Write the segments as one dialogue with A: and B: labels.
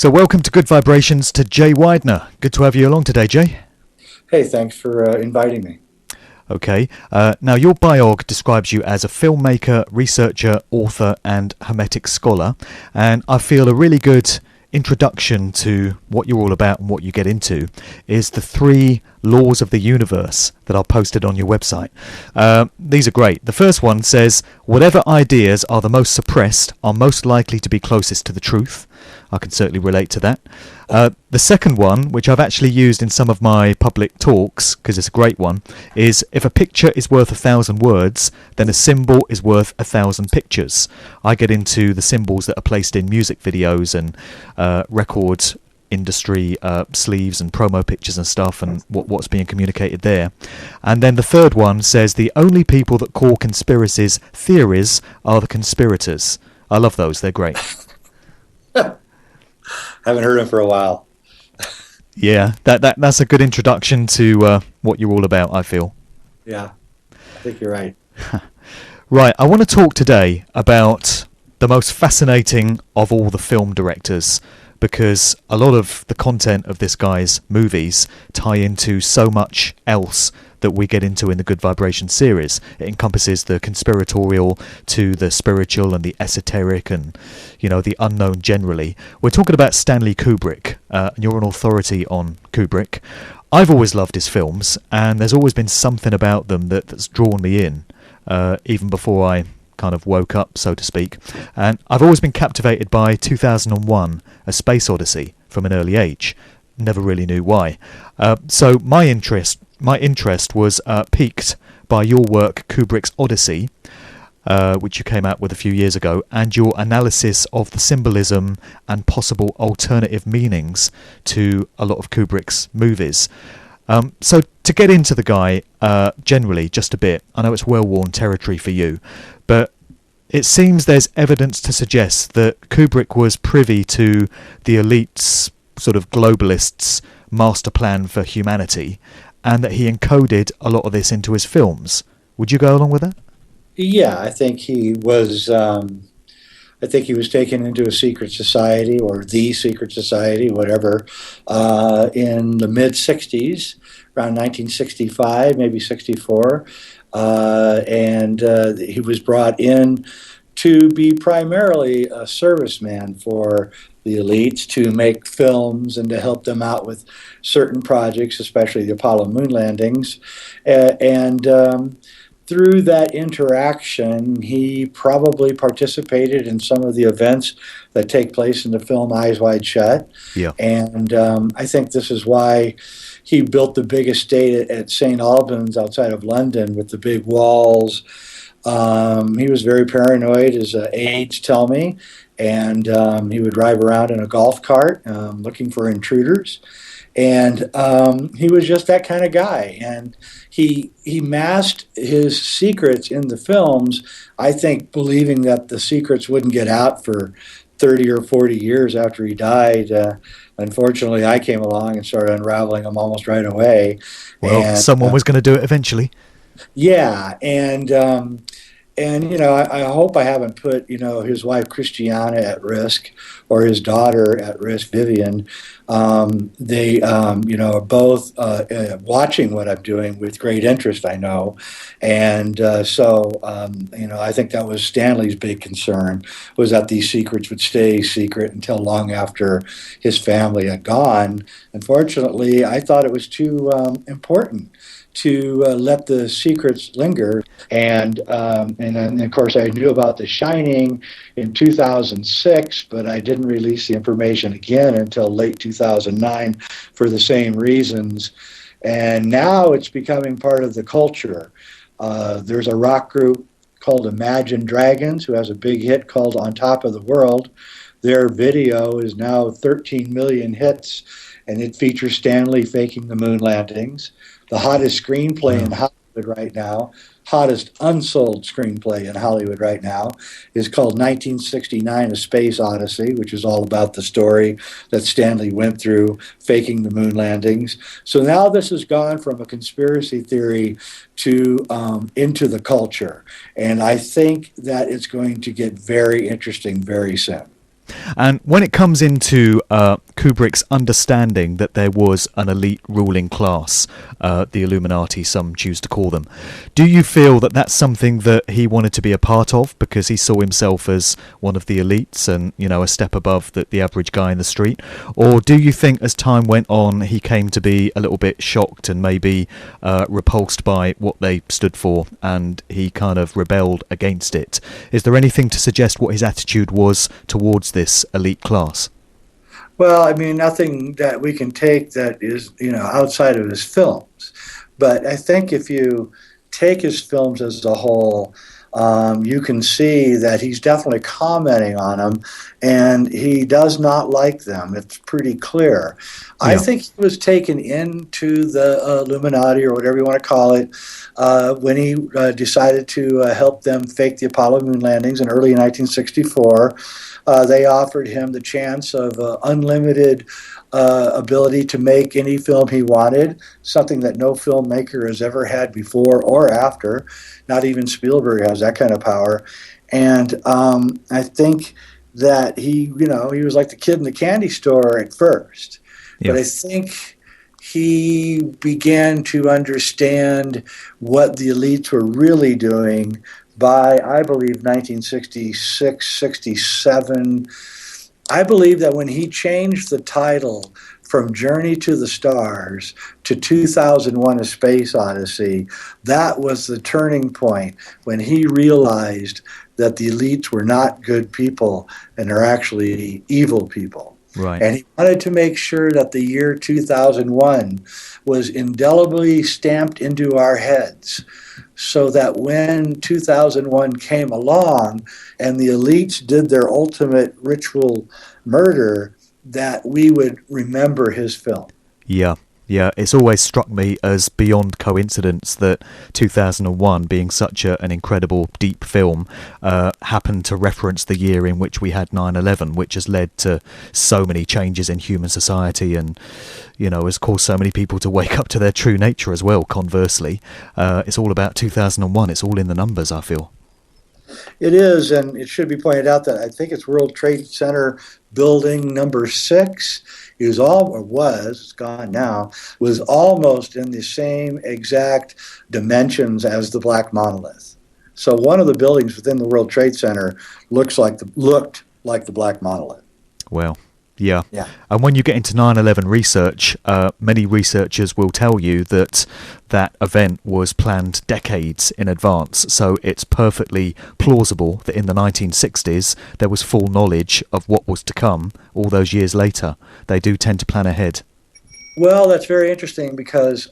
A: So welcome to Good Vibrations to Jay Weidner. Good to have you along today, Jay.
B: Hey, thanks for inviting me.
A: Okay, now your biog describes you as a filmmaker, researcher, author and Hermetic scholar, and I feel a really good introduction to what you're all about and what you get into is the 3 laws of the universe that are posted on your website. These are great. The first one says, whatever ideas are the most suppressed are most likely to be closest to the truth. I can certainly relate to that. The second one, which I've actually used in some of my public talks, because it's a great one, is if a picture is worth 1,000 words, then a symbol is worth 1,000 pictures. I get into the symbols that are placed in music videos and record industry sleeves and promo pictures and stuff, and what's being communicated there. And then the third one says the only people that call conspiracies theories are the conspirators. I love those. They're great.
B: Haven't heard him for a while.
A: Yeah, that's a good introduction to what you're all about, I feel.
B: Yeah, I think you're right.
A: Right, I want to talk today about the most fascinating of all the film directors, because a lot of the content of this guy's movies tie into so much else that we get into in the Good Vibration series. It encompasses the conspiratorial to the spiritual and the esoteric and, you know, the unknown generally. We're talking about Stanley Kubrick, and you're an authority on Kubrick. I've always loved his films, and there's always been something about them that's drawn me in, even before I kind of woke up, so to speak. And I've always been captivated by 2001, A Space Odyssey, from an early age. Never really knew why. So my interest was piqued by your work, Kubrick's Odyssey, which you came out with a few years ago, and your analysis of the symbolism and possible alternative meanings to a lot of Kubrick's movies. So to get into the guy generally, just a bit, I know it's well-worn territory for you, but it seems there's evidence to suggest that Kubrick was privy to the elite's, sort of globalists' master plan for humanity, and that he encoded a lot of this into his films. Would you go along with that?
B: Yeah, I think he was. I think he was taken into a secret society, or the secret society, whatever, in the mid '60s, around 1965, maybe '64, and he was brought in to be primarily a serviceman for the elites, to make films and to help them out with certain projects, especially the Apollo moon landings. And through that interaction, he probably participated in some of the events that take place in the film Eyes Wide Shut.
A: Yeah.
B: And I think this is why he built the big estate at St. Albans outside of London with the big walls. He was very paranoid, as aides tell me, and he would drive around in a golf cart looking for intruders. And he was just that kind of guy. And he masked his secrets in the films, I think, believing that the secrets wouldn't get out for 30 or 40 years after he died. Unfortunately, I came along and started unraveling them almost right away.
A: Well,
B: and
A: someone was going to do it eventually.
B: Yeah, and you know, I hope I haven't put, you know, his wife Christiana at risk, or his daughter at risk, Vivian. They, you know, are both watching what I'm doing with great interest, I know. And so, you know, I think that was Stanley's big concern, was that these secrets would stay secret until long after his family had gone. Unfortunately, I thought it was too important to let the secrets linger. And of course, I knew about The Shining in 2006, but I didn't release the information again until late 2009 for the same reasons. And now it's becoming part of the culture. There's a rock group called Imagine Dragons who has a big hit called On Top of the World. Their video is now 13 million hits, and it features Stanley faking the moon landings. The hottest screenplay in Hollywood right now, hottest unsold screenplay in Hollywood right now, is called 1969: A Space Odyssey, which is all about the story that Stanley went through faking the moon landings. So now this has gone from a conspiracy theory to into the culture, and I think that it's going to get very interesting very soon.
A: And when it comes into Kubrick's understanding that there was an elite ruling class, the Illuminati, some choose to call them, do you feel that that's something that he wanted to be a part of because he saw himself as one of the elites and, you know, a step above the average guy in the street? Or do you think as time went on he came to be a little bit shocked and maybe repulsed by what they stood for and he kind of rebelled against it? Is there anything to suggest what his attitude was towards this elite class?
B: Well, I mean, nothing that we can take that is, outside of his films. But I think if you take his films as a whole, you can see that he's definitely commenting on them, and he does not like them. It's pretty clear. Yeah. I think he was taken into the Illuminati, or whatever you want to call it, when he decided to help them fake the Apollo moon landings in early 1964. They offered him the chance of unlimited ability to make any film he wanted, something that no filmmaker has ever had before or after. Not even Spielberg has that kind of power. And I think that he was like the kid in the candy store at first. Yeah. But I think he began to understand what the elites were really doing by, I believe, 1966, 67. I believe that when he changed the title from Journey to the Stars to 2001: A Space Odyssey, that was the turning point when he realized that the elites were not good people and are actually evil people.
A: Right.
B: And he wanted to make sure that the year 2001 was indelibly stamped into our heads, so that when 2001 came along and the elites did their ultimate ritual murder, that we would remember his film.
A: Yeah, it's always struck me as beyond coincidence that 2001, being such an incredible, deep film, happened to reference the year in which we had 9/11, which has led to so many changes in human society and, has caused so many people to wake up to their true nature as well, conversely. It's all about 2001. It's all in the numbers, I feel.
B: It is, and it should be pointed out that I think it's World Trade Center building number 6. It's gone now, was almost in the same exact dimensions as the Black Monolith. So one of the buildings within the World Trade Center looked like the Black Monolith.
A: Well, yeah. And when you get into 9/11 research, many researchers will tell you that event was planned decades in advance. So it's perfectly plausible that in the 1960s there was full knowledge of what was to come all those years later. They do tend to plan ahead.
B: Well, that's very interesting because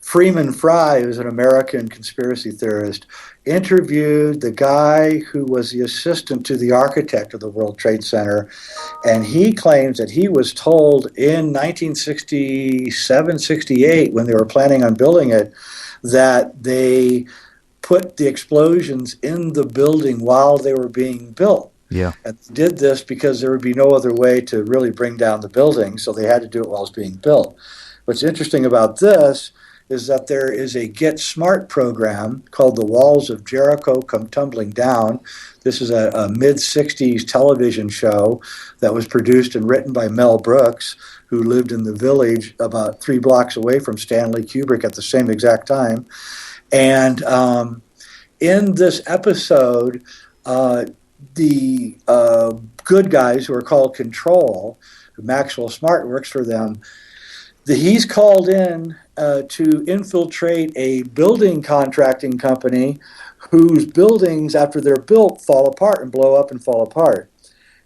B: Freeman Fry, who's an American conspiracy theorist, interviewed the guy who was the assistant to the architect of the World Trade Center, and he claims that he was told in 1967, 68, when they were planning on building it, that they put the explosions in the building while they were being built.
A: Yeah.
B: And they did this because there would be no other way to really bring down the building, so they had to do it while it was being built. What's interesting about this is that there is a Get Smart program called The Walls of Jericho Come Tumbling Down. This is a mid-60s television show that was produced and written by Mel Brooks, who lived in the Village about 3 blocks away from Stanley Kubrick at the same exact time. And in this episode, the good guys who are called Control, Maxwell Smart works for them, he's called in to infiltrate a building contracting company whose buildings, after they're built, fall apart and blow up and fall apart.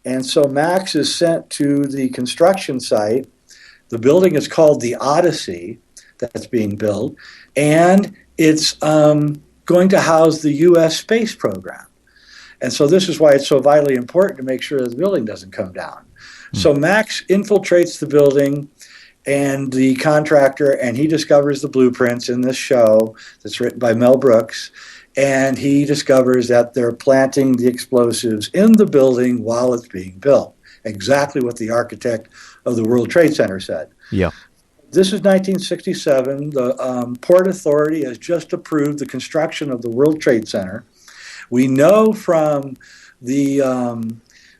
B: And so Max is sent to the construction site. The building is called the Odyssey that's being built, and it's going to house the U.S. space program. And so this is why it's so vitally important to make sure that the building doesn't come down. So Max infiltrates the building and the contractor, and he discovers the blueprints in this show that's written by Mel Brooks, and he discovers that they're planting the explosives in the building while it's being built. Exactly what the architect of the World Trade Center said.
A: Yeah.
B: This is 1967. The Port Authority has just approved the construction of the World Trade Center. We know from the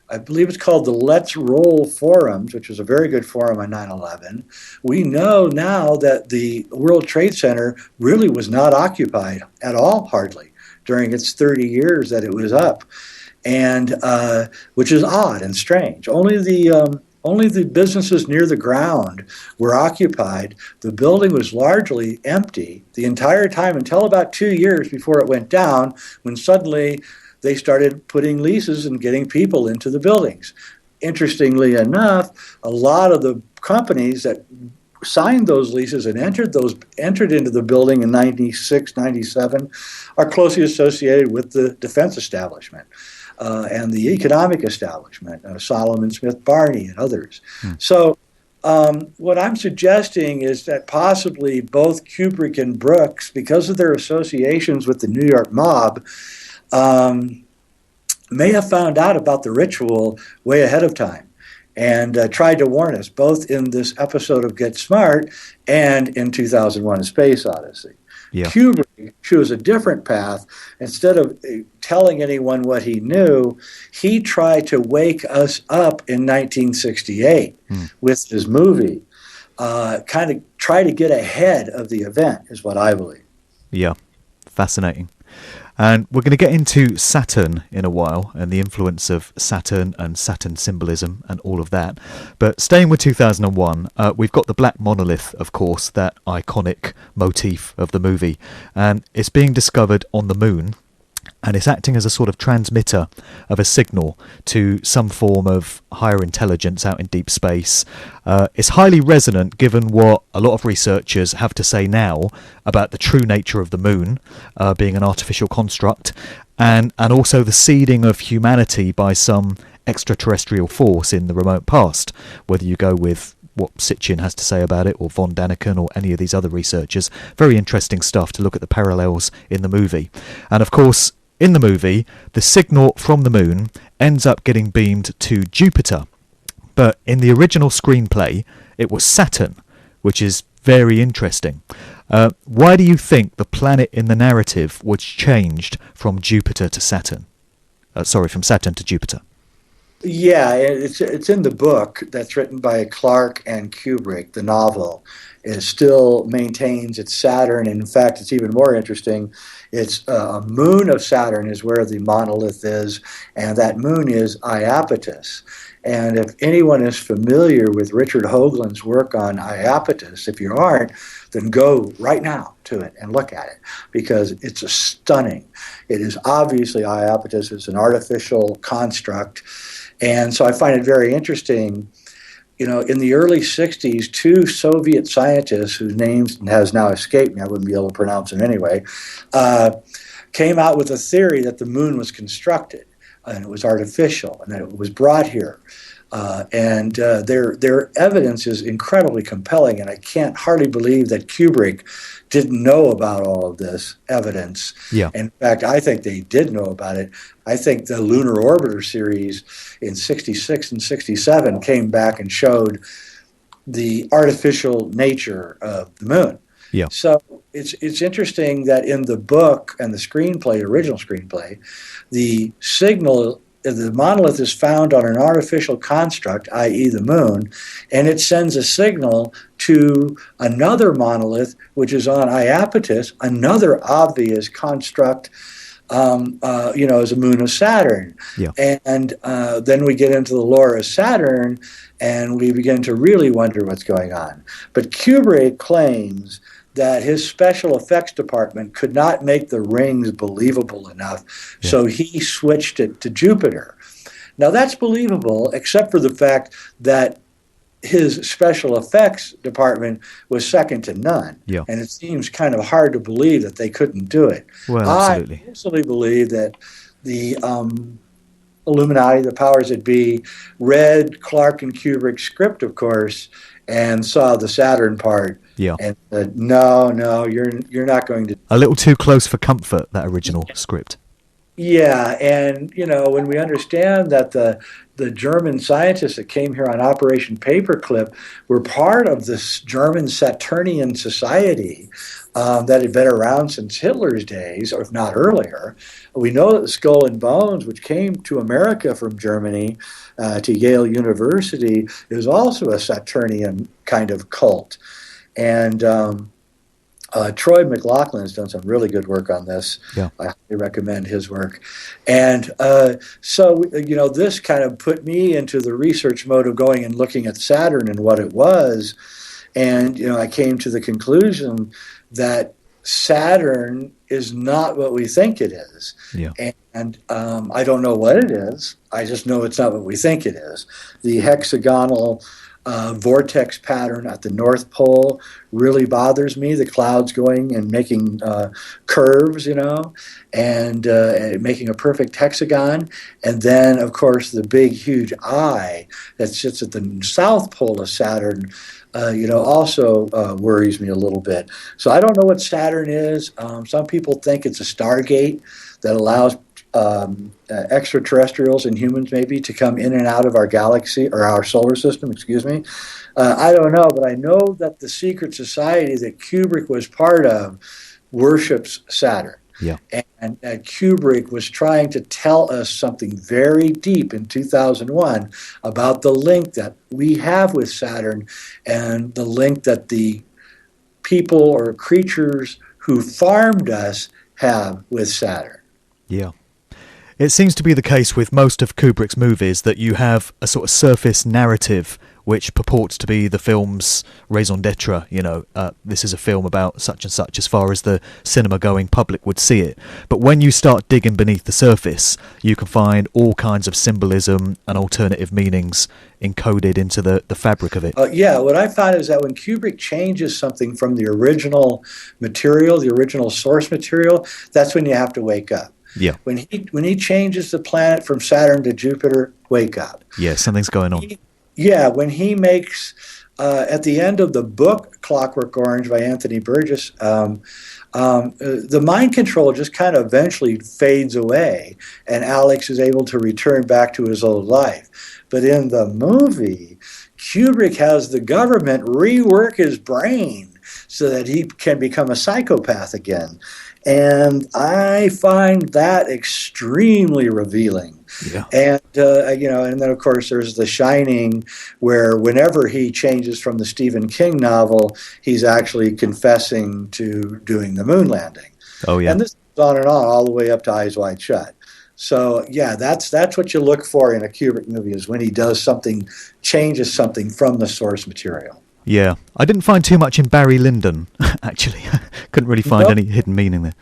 B: I believe it's called the Let's Roll forums, which was a very good forum on 9/11. We know now that the World Trade Center really was not occupied at all, hardly, during its 30 years that it was up, and which is odd and strange. Only the businesses near the ground were occupied. The building was largely empty the entire time until about 2 years before it went down, when suddenly they started putting leases and getting people into the buildings. Interestingly enough, a lot of the companies that signed those leases and entered into the building in 96, 97 are closely associated with the defense establishment. And the economic establishment, Solomon Smith Barney and others. So what I'm suggesting is that possibly both Kubrick and Brooks, because of their associations with the New York mob, may have found out about the ritual way ahead of time and tried to warn us, both in this episode of Get Smart and in 2001: A Space Odyssey. Yeah. Kubrick chose a different path. Instead of telling anyone what he knew, he tried to wake us up in 1968 with his movie, kind of try to get ahead of the event, is what I believe.
A: Yeah, fascinating. And we're going to get into Saturn in a while and the influence of Saturn and Saturn symbolism and all of that. But staying with 2001, we've got the black monolith, of course, that iconic motif of the movie. And it's being discovered on the moon. And it's acting as a sort of transmitter of a signal to some form of higher intelligence out in deep space. It's highly resonant given what a lot of researchers have to say now about the true nature of the moon being an artificial construct, and also the seeding of humanity by some extraterrestrial force in the remote past, whether you go with what Sitchin has to say about it, or von Daniken, or any of these other researchers. Very interesting stuff to look at the parallels in the movie. And of course, in the movie, the signal from the moon ends up getting beamed to Jupiter. But in the original screenplay, it was Saturn, which is very interesting. Why do you think the planet in the narrative was changed from Jupiter to Saturn? From Saturn to Jupiter.
B: Yeah, it's in the book that's written by Clarke and Kubrick. The novel it still maintains its Saturn. And in fact, it's even more interesting. It's a moon of Saturn is where the monolith is, and that moon is Iapetus. And if anyone is familiar with Richard Hoagland's work on Iapetus, if you aren't, then go right now to it and look at it, because it's stunning. It is obviously Iapetus is an artificial construct. And so I find it very interesting. You know, in the early 60s, two Soviet scientists, whose names has now escaped me, I wouldn't be able to pronounce them anyway, came out with a theory that the moon was constructed and it was artificial and that it was brought here. Their evidence is incredibly compelling, and I can't hardly believe that Kubrick didn't know about all of this evidence. Yeah. In fact, I think they did know about it. I think the Lunar Orbiter series in 66 and 67 came back and showed the artificial nature of the moon. Yeah. So it's interesting that in the book and the screenplay, original screenplay, the signal, the monolith is found on an artificial construct, i.e. the moon, and it sends a signal to another monolith, which is on Iapetus, another obvious construct, as a moon of Saturn. Yeah. And then we get into the lore of Saturn, and we begin to really wonder what's going on. But Kubrick claims that his special effects department could not make the rings believable enough, so he switched it to Jupiter. Now that's believable, except for the fact that his special effects department was second to none. Yeah. And it seems kind of hard to believe that they couldn't do it. Well, absolutely. I personally believe that the Illuminati, the powers that be, read Clarke and Kubrick's script, of course, and saw the Saturn part. Yeah. And no, you're not going to.
A: A little too close for comfort, that original script.
B: Yeah, and when we understand that the German scientists that came here on Operation Paperclip were part of this German Saturnian society that had been around since Hitler's days, or if not earlier. We know that the Skull and Bones, which came to America from Germany to Yale University, is also a Saturnian kind of cult. And Troy McLaughlin has done some really good work on this.
A: Yeah.
B: I highly recommend his work. And this kind of put me into the research mode of going and looking at Saturn and what it was. And, I came to the conclusion that Saturn is not what we think it is.
A: Yeah.
B: And I don't know what it is. I just know it's not what we think it is. The hexagonal vortex pattern at the North Pole really bothers me. The clouds going and making curves, and making a perfect hexagon. And then, of course, the big, huge eye that sits at the South Pole of Saturn, also worries me a little bit. So I don't know what Saturn is. Some people think it's a stargate that allows extraterrestrials and humans maybe to come in and out of our galaxy, or our solar system, excuse me. I don't know, but I know that the secret society that Kubrick was part of worships Saturn.
A: Yeah.
B: And Kubrick was trying to tell us something very deep in 2001 about the link that we have with Saturn, and the link that the people or creatures who farmed us have with Saturn.
A: Yeah. It seems to be the case with most of Kubrick's movies that you have a sort of surface narrative which purports to be the film's raison d'etre. This is a film about such and such as far as the cinema-going public would see it. But when you start digging beneath the surface, you can find all kinds of symbolism and alternative meanings encoded into the fabric of it.
B: What I found is that when Kubrick changes something from the original material, the original source material, that's when you have to wake up.
A: Yeah.
B: When he changes the planet from Saturn to Jupiter, wake up.
A: Yeah, something's going on.
B: When he makes, at the end of the book Clockwork Orange by Anthony Burgess, the mind control just kind of eventually fades away, and Alex is able to return back to his old life. But in the movie, Kubrick has the government rework his brain so that he can become a psychopath again. And I find that extremely revealing.
A: Yeah.
B: And, and then, of course, there's The Shining, where whenever he changes from the Stephen King novel, he's actually confessing to doing the moon landing.
A: Oh, yeah.
B: And this goes on and on, all the way up to Eyes Wide Shut. So, that's what you look for in a Kubrick movie, is when he does something, changes something from the source material.
A: Yeah, I didn't find too much in Barry Lyndon, actually. Couldn't really find any hidden meaning there.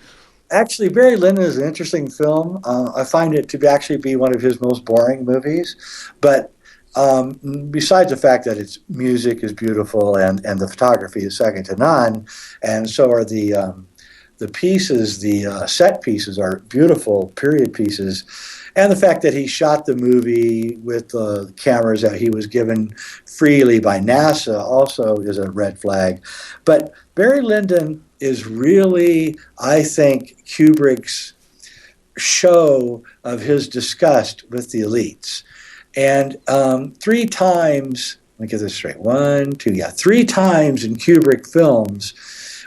B: Actually, Barry Lyndon is an interesting film. I find it to actually be one of his most boring movies. But besides the fact that its music is beautiful and the photography is second to none, and so are the pieces, the set pieces are beautiful period pieces. And the fact that he shot the movie with the cameras that he was given freely by NASA also is a red flag. But Barry Lyndon is really, I think, Kubrick's show of his disgust with the elites. And 3 times, let me get this straight, 3 times in Kubrick films,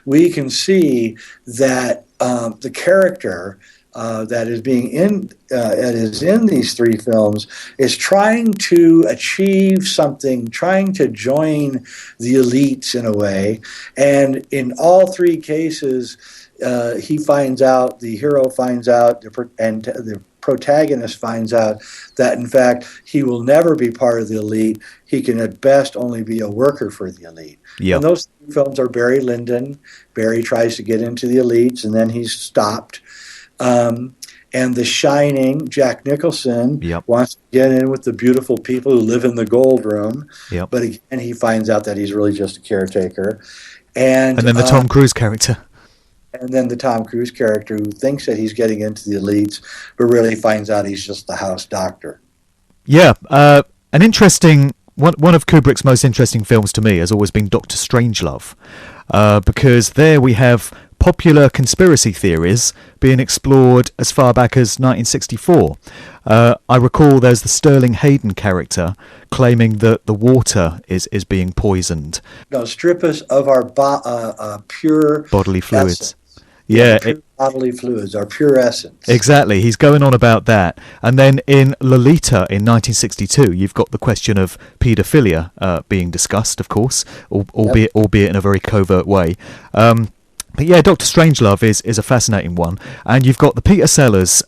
B: we can see that the character that is in these 3 films is trying to achieve something, trying to join the elites in a way. And in all 3 cases, the hero finds out, and the protagonist finds out that, in fact, he will never be part of the elite. He can at best only be a worker for the elite.
A: Yep.
B: And those films are Barry Lyndon. Barry tries to get into the elites, and then he's stopped. And The Shining, Jack Nicholson wants to get in with the beautiful people who live in the gold room.
A: Yep.
B: But again, he finds out that he's really just a caretaker. And
A: then the Tom Cruise character.
B: And then the Tom Cruise character, who thinks that he's getting into the elites, but really finds out he's just the house doctor. Yeah,
A: an interesting... One of Kubrick's most interesting films to me has always been Dr Strangelove, because there we have popular conspiracy theories being explored as far back as 1964. I recall there's the Sterling Hayden character claiming that the water is being poisoned.
B: No, strip us of our pure
A: Bodily fluids.
B: essence.
A: Yeah,
B: Pure bodily fluids, our pure essence.
A: exactly. He's going on about that. And then in Lolita in 1962, you've got the question of paedophilia being discussed, of course, albeit in a very covert way. But yeah, Dr. Strangelove is a fascinating one. And you've got the Peter Sellers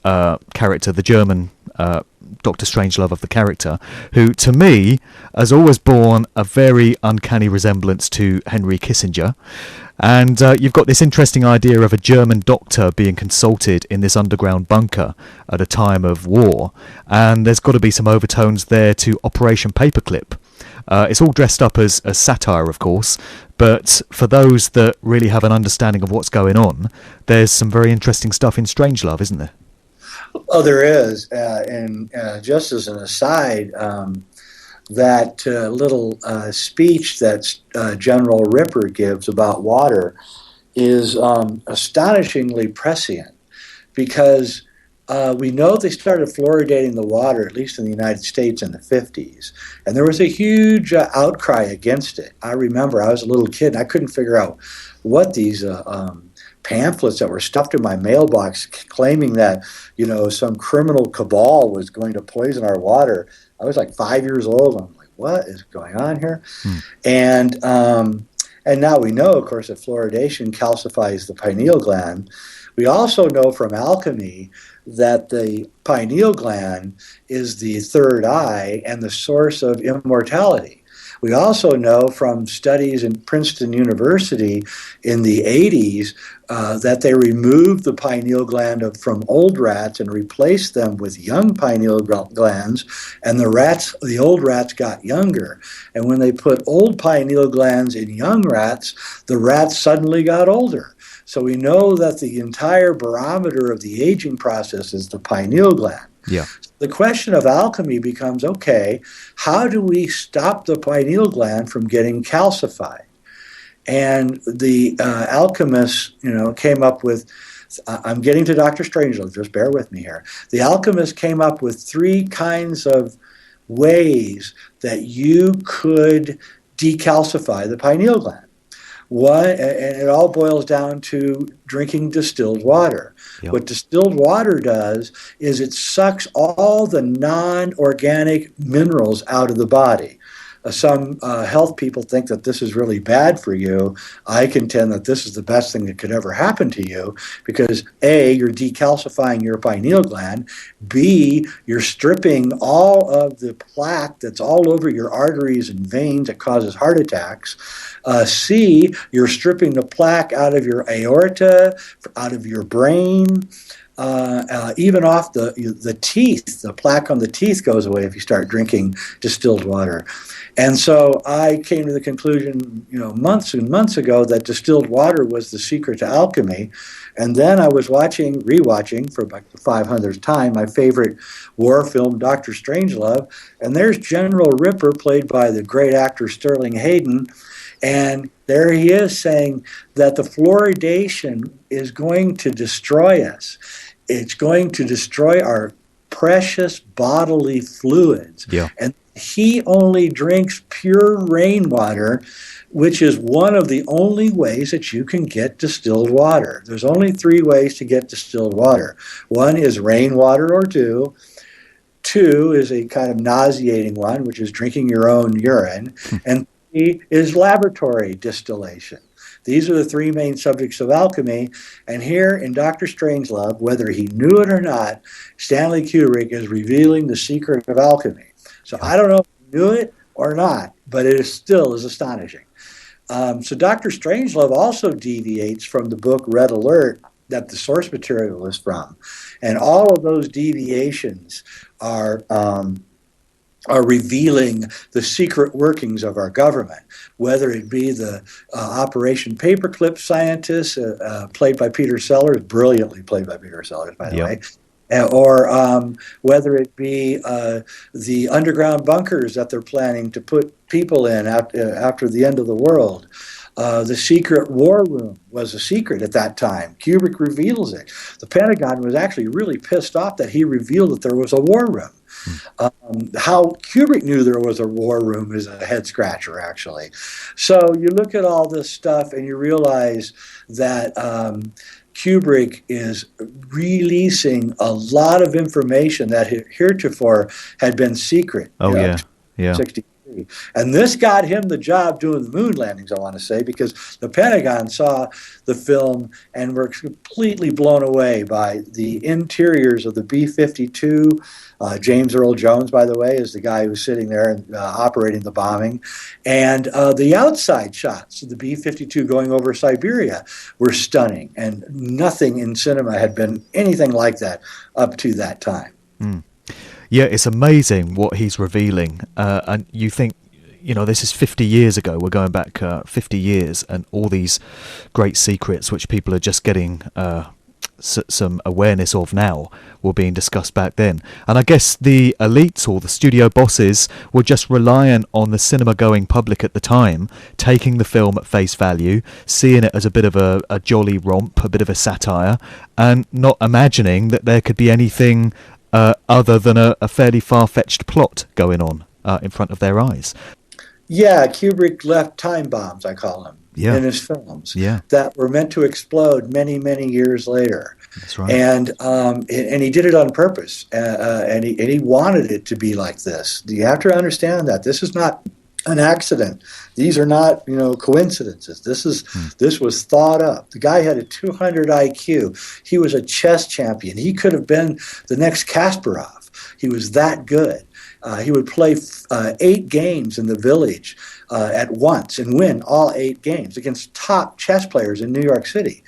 A: character, the German Dr. Strangelove of the character, who, to me, has always borne a very uncanny resemblance to Henry Kissinger. And you've got this interesting idea of a German doctor being consulted in this underground bunker at a time of war. And there's got to be some overtones there to Operation Paperclip. It's all dressed up as satire, of course, but for those that really have an understanding of what's going on, there's some very interesting stuff in Strangelove, isn't there?
B: Oh, there is. And just as an aside, that little speech that General Ripper gives about water is astonishingly prescient, because we know they started fluoridating the water, at least in the United States, in the 50s. And there was a huge outcry against it. I remember I was a little kid and I couldn't figure out what these pamphlets that were stuffed in my mailbox claiming that, some criminal cabal was going to poison our water. I was like 5 years old. I'm like, what is going on here? And now we know, of course, that fluoridation calcifies the pineal gland. We also know from alchemy that the pineal gland is the third eye and the source of immortality. We also know from studies in Princeton University in the 80s that they removed the pineal gland from old rats and replaced them with young pineal glands, and the old rats got younger. And when they put old pineal glands in young rats, the rats suddenly got older. So we know that the entire barometer of the aging process is the pineal gland.
A: Yeah.
B: The question of alchemy becomes, okay, how do we stop the pineal gland from getting calcified? And the alchemists, came up with, I'm getting to Dr. Strangelove, just bear with me here. The alchemists came up with 3 kinds of ways that you could decalcify the pineal gland. One, and it all boils down to drinking distilled water. Yep. What distilled water does is it sucks all the non-organic minerals out of the body. Some health people think that this is really bad for you. I contend that this is the best thing that could ever happen to you, because A, you're decalcifying your pineal gland, B, you're stripping all of the plaque that's all over your arteries and veins that causes heart attacks, C, you're stripping the plaque out of your aorta, out of your brain, even off the teeth. The plaque on the teeth goes away if you start drinking distilled water. And so I came to the conclusion, months and months ago, that distilled water was the secret to alchemy. And then I was rewatching for about the 500th time, my favorite war film, Dr. Strangelove. And there's General Ripper, played by the great actor Sterling Hayden. And there he is saying that the fluoridation is going to destroy us. It's going to destroy our precious bodily fluids. Yeah. And he only drinks pure rainwater, which is one of the only ways that you can get distilled water. There's only 3 ways to get distilled water. One is rainwater or dew. 2 is a kind of nauseating one, which is drinking your own urine. And 3 is laboratory distillation. These are the 3 main subjects of alchemy. And here in Dr. Strangelove, whether he knew it or not, Stanley Kubrick is revealing the secret of alchemy. So I don't know if he knew it or not, but it still is astonishing. So Dr. Strangelove also deviates from the book Red Alert that the source material is from. And all of those deviations are revealing the secret workings of our government, whether it be the Operation Paperclip scientist, played by Peter Sellers, brilliantly played by Peter Sellers, by the way, or whether it be the underground bunkers that they're planning to put people in after the end of the world. The secret war room was a secret at that time. Kubrick reveals it. The Pentagon was actually really pissed off that he revealed that there was a war room. How Kubrick knew there was a war room is a head scratcher, actually. So you look at all this stuff and you realize that Kubrick is releasing a lot of information that heretofore had been secret.
A: Oh, yeah. Yeah.
B: 63. And this got him the job doing the moon landings, I want to say, because the Pentagon saw the film and were completely blown away by the interiors of the B-52. James Earl Jones, by the way, is the guy who's sitting there and operating the bombing. And the outside shots of the B-52 going over Siberia were stunning. And nothing in cinema had been anything like that up to that time.
A: Mm. Yeah, it's amazing what he's revealing. And you think, this is 50 years ago. We're going back 50 years, and all these great secrets which people are just getting some awareness of now were being discussed back then. And I guess the elites or the studio bosses were just reliant on the cinema-going public at the time, taking the film at face value, seeing it as a bit of a jolly romp, a bit of a satire, and not imagining that there could be anything other than a fairly far-fetched plot going on in front of their eyes.
B: Yeah, Kubrick left time bombs, I call them, in his films that were meant to explode many, many years later.
A: That's right.
B: And he did it on purpose, and he wanted it to be like this. You have to understand that this is not an accident. These are not, coincidences. This was thought up. The guy had a 200 IQ. He was a chess champion. He could have been the next Kasparov. He was that good. He would play 8 games in the village at once and win all 8 games against top chess players in New York City.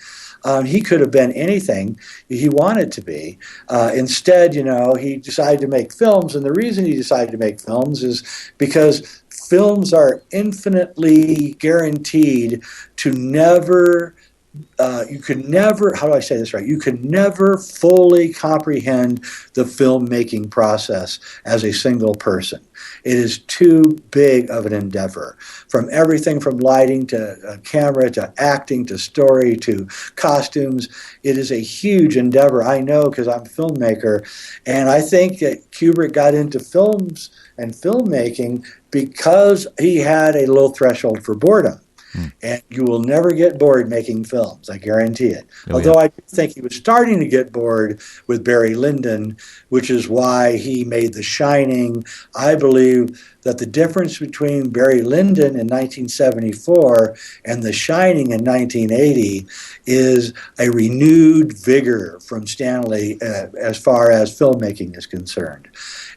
B: He could have been anything he wanted to be. Instead, he decided to make films, and the reason he decided to make films is because films are infinitely guaranteed to never, you can never, how do I say this right? You can never fully comprehend the filmmaking process as a single person. It is too big of an endeavor. From everything from lighting to camera to acting to story to costumes, it is a huge endeavor. I know because I'm a filmmaker, and I think that Kubrick got into films and filmmaking because he had a low threshold for boredom. And you will never get bored making films, I guarantee it. Although I think he was starting to get bored with Barry Lyndon, which is why he made The Shining. I believe that the difference between Barry Lyndon in 1974 and The Shining in 1980 is a renewed vigor from Stanley as far as filmmaking is concerned.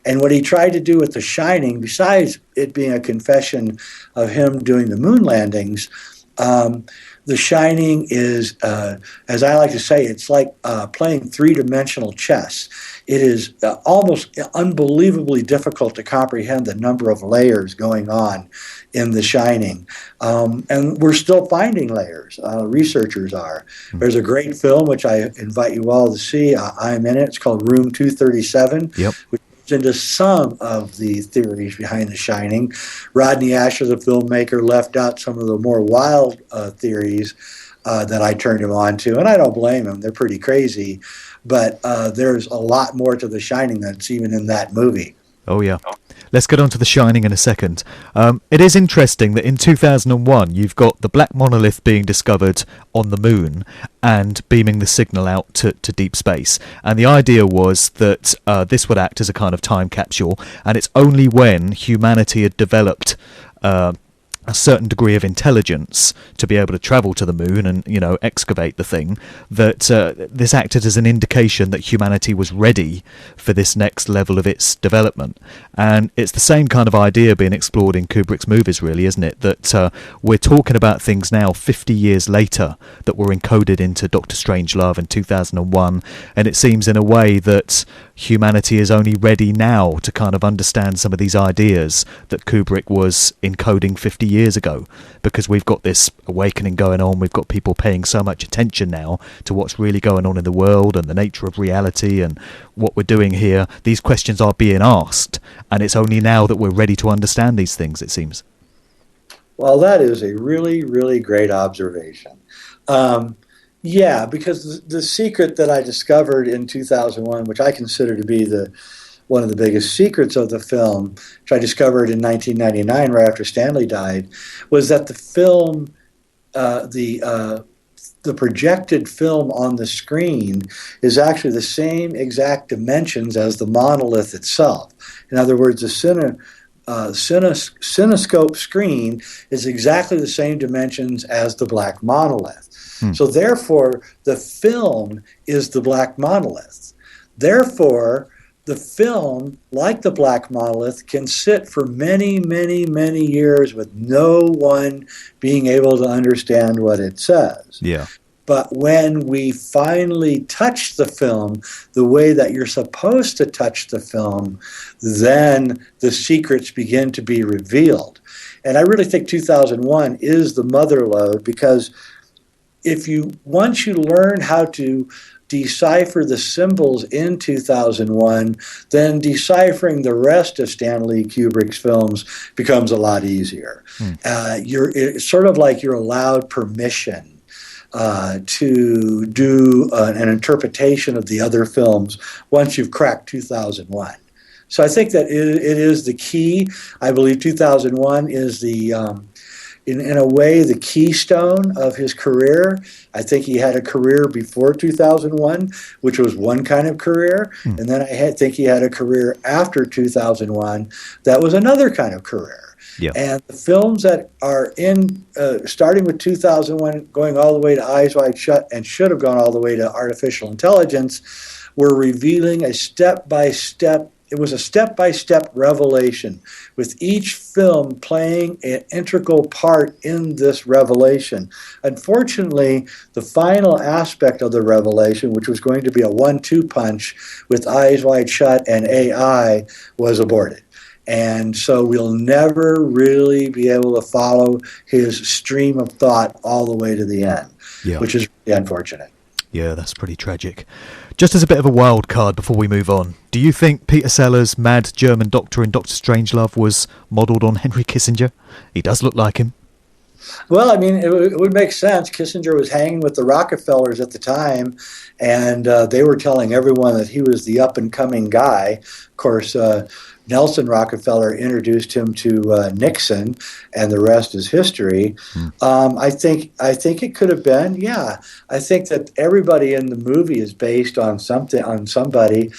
B: And what he tried to do with The Shining, besides it being a confession of him doing the moon landings, The Shining is, as I like to say, it's like playing three-dimensional chess. It is almost unbelievably difficult to comprehend the number of layers going on in The Shining. And we're still finding layers. Researchers are. There's a great film, which I invite you all to see. I'm in it. It's called Room 237, which into some of the theories behind The Shining. Rodney Asher, the filmmaker, left out some of the more wild theories that I turned him on to, and I don't blame him. They're pretty crazy, but there's a lot more to The Shining that's even in that movie.
A: Oh, yeah. Let's get on to The Shining in a second. It is interesting that in 2001 you've got the black monolith being discovered on the moon and beaming the signal out to deep space. And the idea was that this would act as a kind of time capsule, and it's only when humanity had developed a certain degree of intelligence to be able to travel to the moon and, excavate the thing, that this acted as an indication that humanity was ready for this next level of its development. And it's the same kind of idea being explored in Kubrick's movies, really, isn't it? That we're talking about things now 50 years later that were encoded into Dr Strangelove in 2001, and it seems in a way that humanity is only ready now to kind of understand some of these ideas that Kubrick was encoding 50 years ago, because we've got this awakening going on. We've got people paying so much attention now to what's really going on in the world and the nature of reality and what we're doing here. These questions are being asked, and it's only now that we're ready to understand these things, it seems.
B: Well, that is a really, really great observation. Yeah, because the secret that I discovered in 2001, which I consider to be one of the biggest secrets of the film, which I discovered in 1999, right after Stanley died, was that the film, the projected film on the screen is actually the same exact dimensions as the monolith itself. In other words, the cinescope screen is exactly the same dimensions as the black monolith. So therefore, the film is the black monolith. Therefore, the film, like the black monolith, can sit for many, many, many years with no one being able to understand what it says.
A: Yeah.
B: But when we finally touch the film the way that you're supposed to touch the film, then the secrets begin to be revealed. And I really think 2001 is the mother lode, because once you learn how to decipher the symbols in 2001, then deciphering the rest of Stanley Kubrick's films becomes a lot easier. It's sort of like you're allowed permission to do an interpretation of the other films once you've cracked 2001. So I think that it is the key. I believe 2001 is in a way, the keystone of his career. I think he had a career before 2001, which was one kind of career, and then I think he had a career after 2001 that was another kind of career.
A: Yeah.
B: And the films that are starting with 2001, going all the way to Eyes Wide Shut, and should have gone all the way to Artificial Intelligence, were revealing a step-by-step. It was a step-by-step revelation, with each film playing an integral part in this revelation. Unfortunately, the final aspect of the revelation, which was going to be a 1-2 punch with Eyes Wide Shut and AI, was aborted. And so we'll never really be able to follow his stream of thought all the way to the end, which is really unfortunate.
A: Yeah, that's pretty tragic. Just as a bit of a wild card before we move on, do you think Peter Sellers' mad German doctor in Dr Strangelove was modelled on Henry Kissinger? He does look like him.
B: Well, I mean, it would make sense. Kissinger was hanging with the Rockefellers at the time, and they were telling everyone that he was the up-and-coming guy. Of course, Nelson Rockefeller introduced him to Nixon, and the rest is history. I think it could have been. Yeah, I think that everybody in the movie is based on somebody.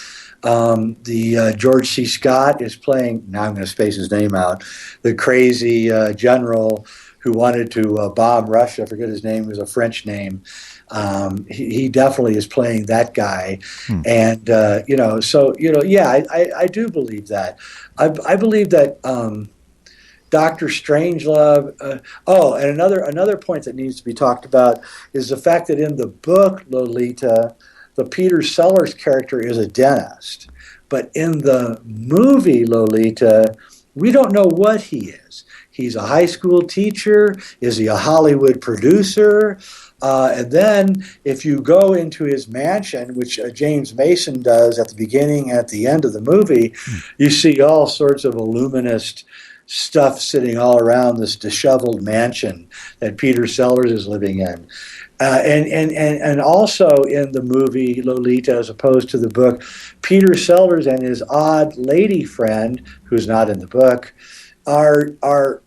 B: George C. Scott is playing. Now I'm going to space his name out. The crazy general who wanted to bomb Russia. I forget his name. It was a French name. He definitely is playing that guy. And, I do believe that. I believe that Dr. Strangelove, and another point that needs to be talked about is the fact that in the book Lolita, the Peter Sellers character is a dentist. But in the movie Lolita, we don't know what he is. He's a high school teacher. Is he a Hollywood producer? And then if you go into his mansion, which James Mason does at the beginning and at the end of the movie, you see all sorts of illuminist stuff sitting all around this disheveled mansion that Peter Sellers is living in. And also in the movie Lolita, as opposed to the book, Peter Sellers and his odd lady friend, who's not in the book, are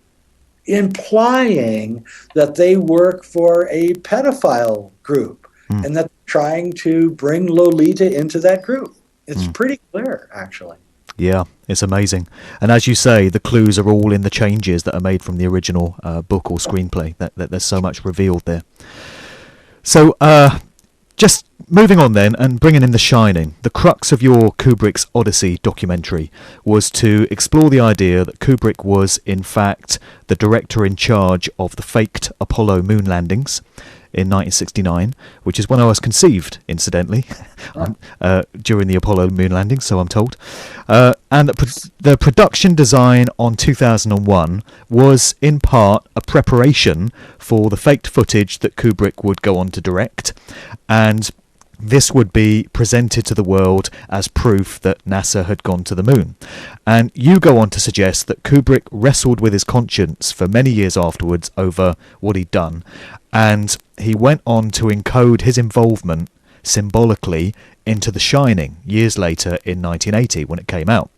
B: implying that they work for a pedophile group and that they're trying to bring Lolita into that group. It's pretty clear, actually.
A: Yeah, it's amazing. And as you say, the clues are all in the changes that are made from the original book or screenplay. That there's so much revealed there. So, just moving on then and bringing in The Shining, the crux of your Kubrick's Odyssey documentary was to explore the idea that Kubrick was, in fact, the director in charge of the faked Apollo moon landings in 1969, which is when I was conceived, incidentally, during the Apollo moon landing, so I'm told. And the production design on 2001 was, in part, a preparation for the faked footage that Kubrick would go on to direct. And this would be presented to the world as proof that NASA had gone to the moon. And you go on to suggest that Kubrick wrestled with his conscience for many years afterwards over what he'd done, and he went on to encode his involvement symbolically into The Shining years later in 1980 when it came out.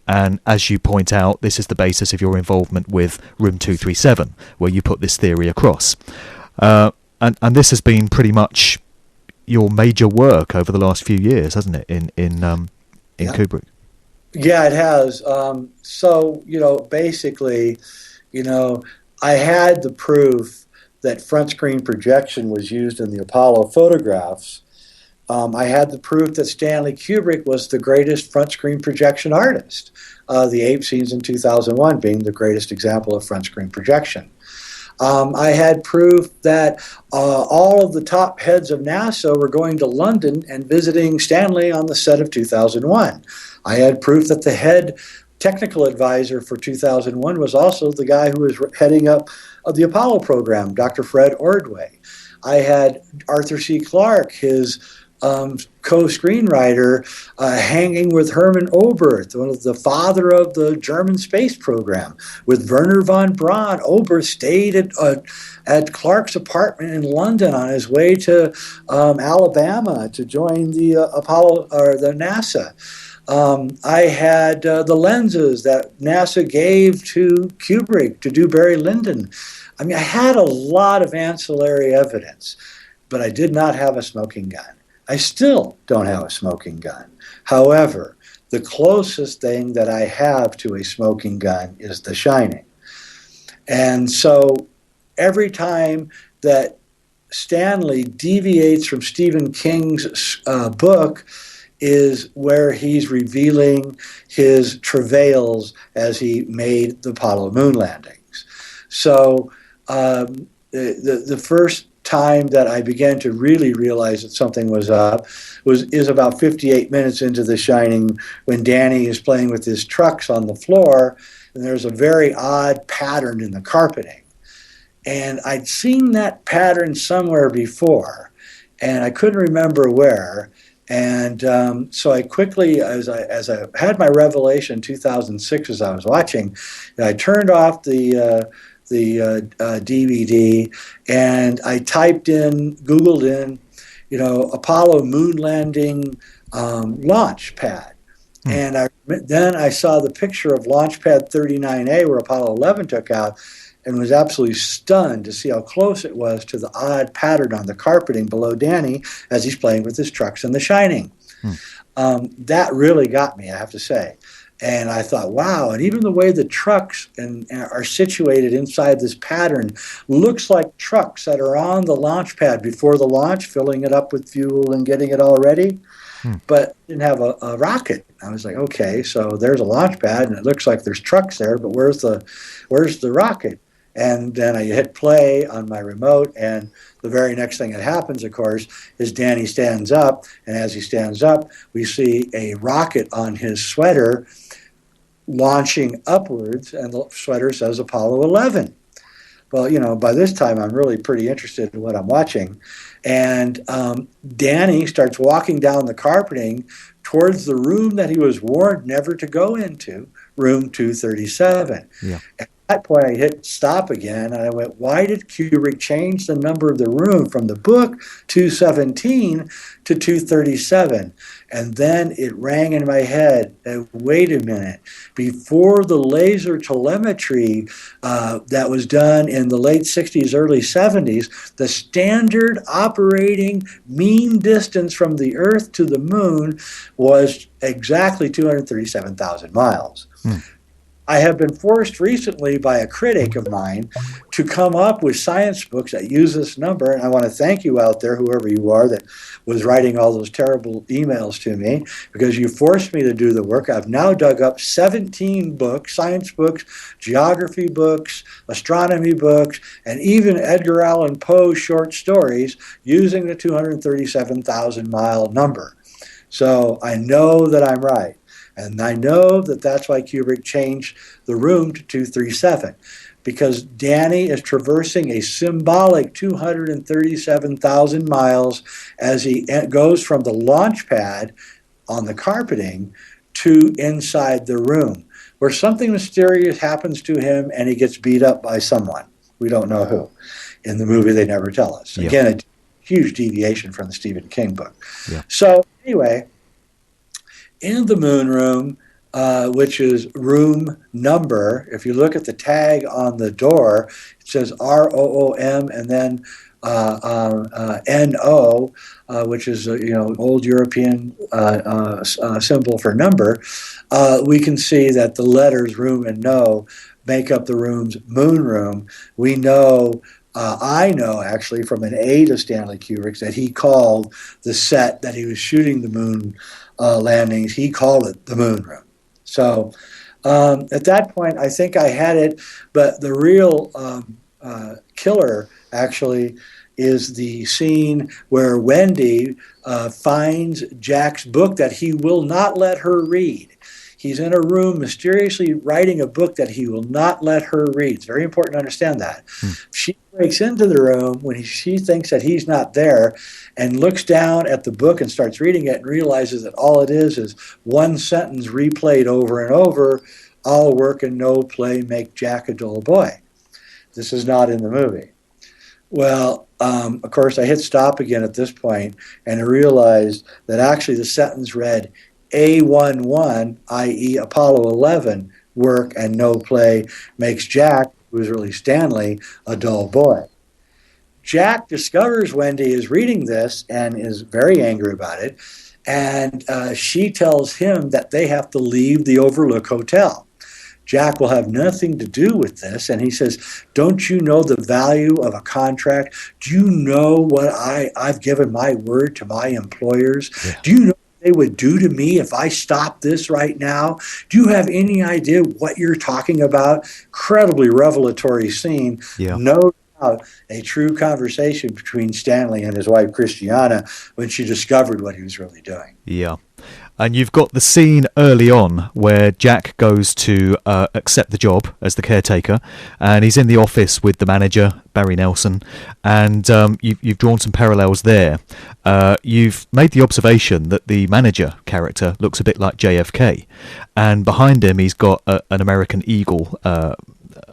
A: And as you point out, this is the basis of your involvement with Room 237, where you put this theory across. And this has been pretty much your major work over the last few years, hasn't it, in Kubrick?
B: Yeah, it has. So, basically, I had the proof that front screen projection was used in the Apollo photographs. I had the proof that Stanley Kubrick was the greatest front screen projection artist. The ape scenes in 2001 being the greatest example of front screen projection. I had proof that all of the top heads of NASA were going to London and visiting Stanley on the set of 2001. I had proof that the head technical advisor for 2001 was also the guy who was heading up the Apollo program, Dr. Fred Ordway. I had Arthur C. Clarke, his co-screenwriter, hanging with Hermann Oberth, one of the father of the German space program. With Wernher von Braun, Oberth stayed at Clarke's apartment in London on his way to Alabama to join the Apollo or the NASA. I had the lenses that NASA gave to Kubrick to do Barry Lyndon. I mean, I had a lot of ancillary evidence, but I did not have a smoking gun. I still don't have a smoking gun. However, the closest thing that I have to a smoking gun is The Shining. And so every time that Stanley deviates from Stephen King's book is where he's revealing his travails as he made the Apollo moon landings. So the first time that I began to really realize that something was up is about 58 minutes into The Shining, when Danny is playing with his trucks on the floor, and there's a very odd pattern in the carpeting. And I'd seen that pattern somewhere before, and I couldn't remember where. And so I quickly, as I had my revelation in 2006 as I was watching, I turned off the DVD, and I Googled in, Apollo moon landing launch pad. And then I saw the picture of launch pad 39A where Apollo 11 took out, and was absolutely stunned to see how close it was to the odd pattern on the carpeting below Danny as he's playing with his trucks in The Shining. That really got me, I have to say. And I thought, wow, and even the way the trucks are situated inside this pattern looks like trucks that are on the launch pad before the launch, filling it up with fuel and getting it all ready, but didn't have a rocket. I was like, okay, so there's a launch pad, and it looks like there's trucks there, but where's the rocket? And then I hit play on my remote, and the very next thing that happens, of course, is Danny stands up, and as he stands up, we see a rocket on his sweater launching upwards, and the sweater says Apollo 11. Well, by this time, I'm really pretty interested in what I'm watching. And Danny starts walking down the carpeting towards the room that he was warned never to go into, room 237. Yeah. At that point, I hit stop again, and I went, why did Kubrick change the number of the room from the book 217 to 237? And then it rang in my head, wait a minute, before the laser telemetry that was done in the late 60s, early 70s, the standard operating mean distance from the Earth to the moon was exactly 237,000 miles. I have been forced recently by a critic of mine to come up with science books that use this number, and I want to thank you out there, whoever you are, that was writing all those terrible emails to me, because you forced me to do the work. I've now dug up 17 books, science books, geography books, astronomy books, and even Edgar Allan Poe's short stories using the 237,000-mile number. So I know that I'm right. And I know that that's why Kubrick changed the room to 237. because Danny is traversing a symbolic 237,000 miles as he goes from the launch pad on the carpeting to inside the room, where something mysterious happens to him and he gets beat up by someone. We don't know who. In the movie, they never tell us.
A: Yeah.
B: Again, a huge deviation from the Stephen King book.
A: Yeah.
B: So anyway, in the moon room, which is room number, if you look at the tag on the door, it says ROOM and then NO, which is old European symbol for number. We can see that the letters room and no make up the room's moon room. We know, I know actually from an aide of Stanley Kubrick, that he called the set that he was shooting the moon landings, he called it the moon room. So at that point, I think I had it, but the real killer actually is the scene where Wendy finds Jack's book that he will not let her read. He's in a room mysteriously writing a book that he will not let her read. It's very important to understand that. She breaks into the room when she thinks that he's not there and looks down at the book and starts reading it and realizes that all it is one sentence replayed over and over: all work and no play make Jack a dull boy. This is not in the movie. Well, of course, I hit stop again at this point, and I realized that actually the sentence read, A11, i.e. Apollo 11, work and no play makes Jack, who is really Stanley, a dull boy. Jack discovers Wendy is reading this and is very angry about it, and she tells him that they have to leave the Overlook Hotel. Jack will have nothing to do with this, and he says, don't you know the value of a contract? Do you know what I've given my word to my employers? Yeah. Do you know what they would do to me if I stop this right now? Do you have any idea what you're talking about? Incredibly revelatory scene. Yeah. No doubt a true conversation between Stanley and his wife Christiana when she discovered what he was really doing.
A: Yeah. And you've got the scene early on where Jack goes to accept the job as the caretaker, and he's in the office with the manager, Barry Nelson, and you've drawn some parallels there. You've made the observation that the manager character looks a bit like JFK, and behind him he's got an American eagle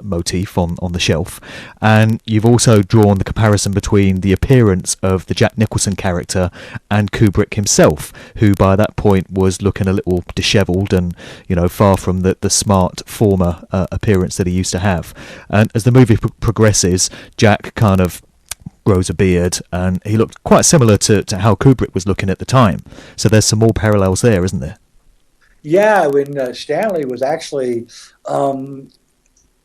A: motif on the shelf, and you've also drawn the comparison between the appearance of the Jack Nicholson character and Kubrick himself, who by that point was looking a little dishevelled and far from the smart former appearance that he used to have. And as the movie progresses, Jack kind of grows a beard, and he looked quite similar to how Kubrick was looking at the time. So there's some more parallels there, isn't there?
B: Yeah, when Stanley was actually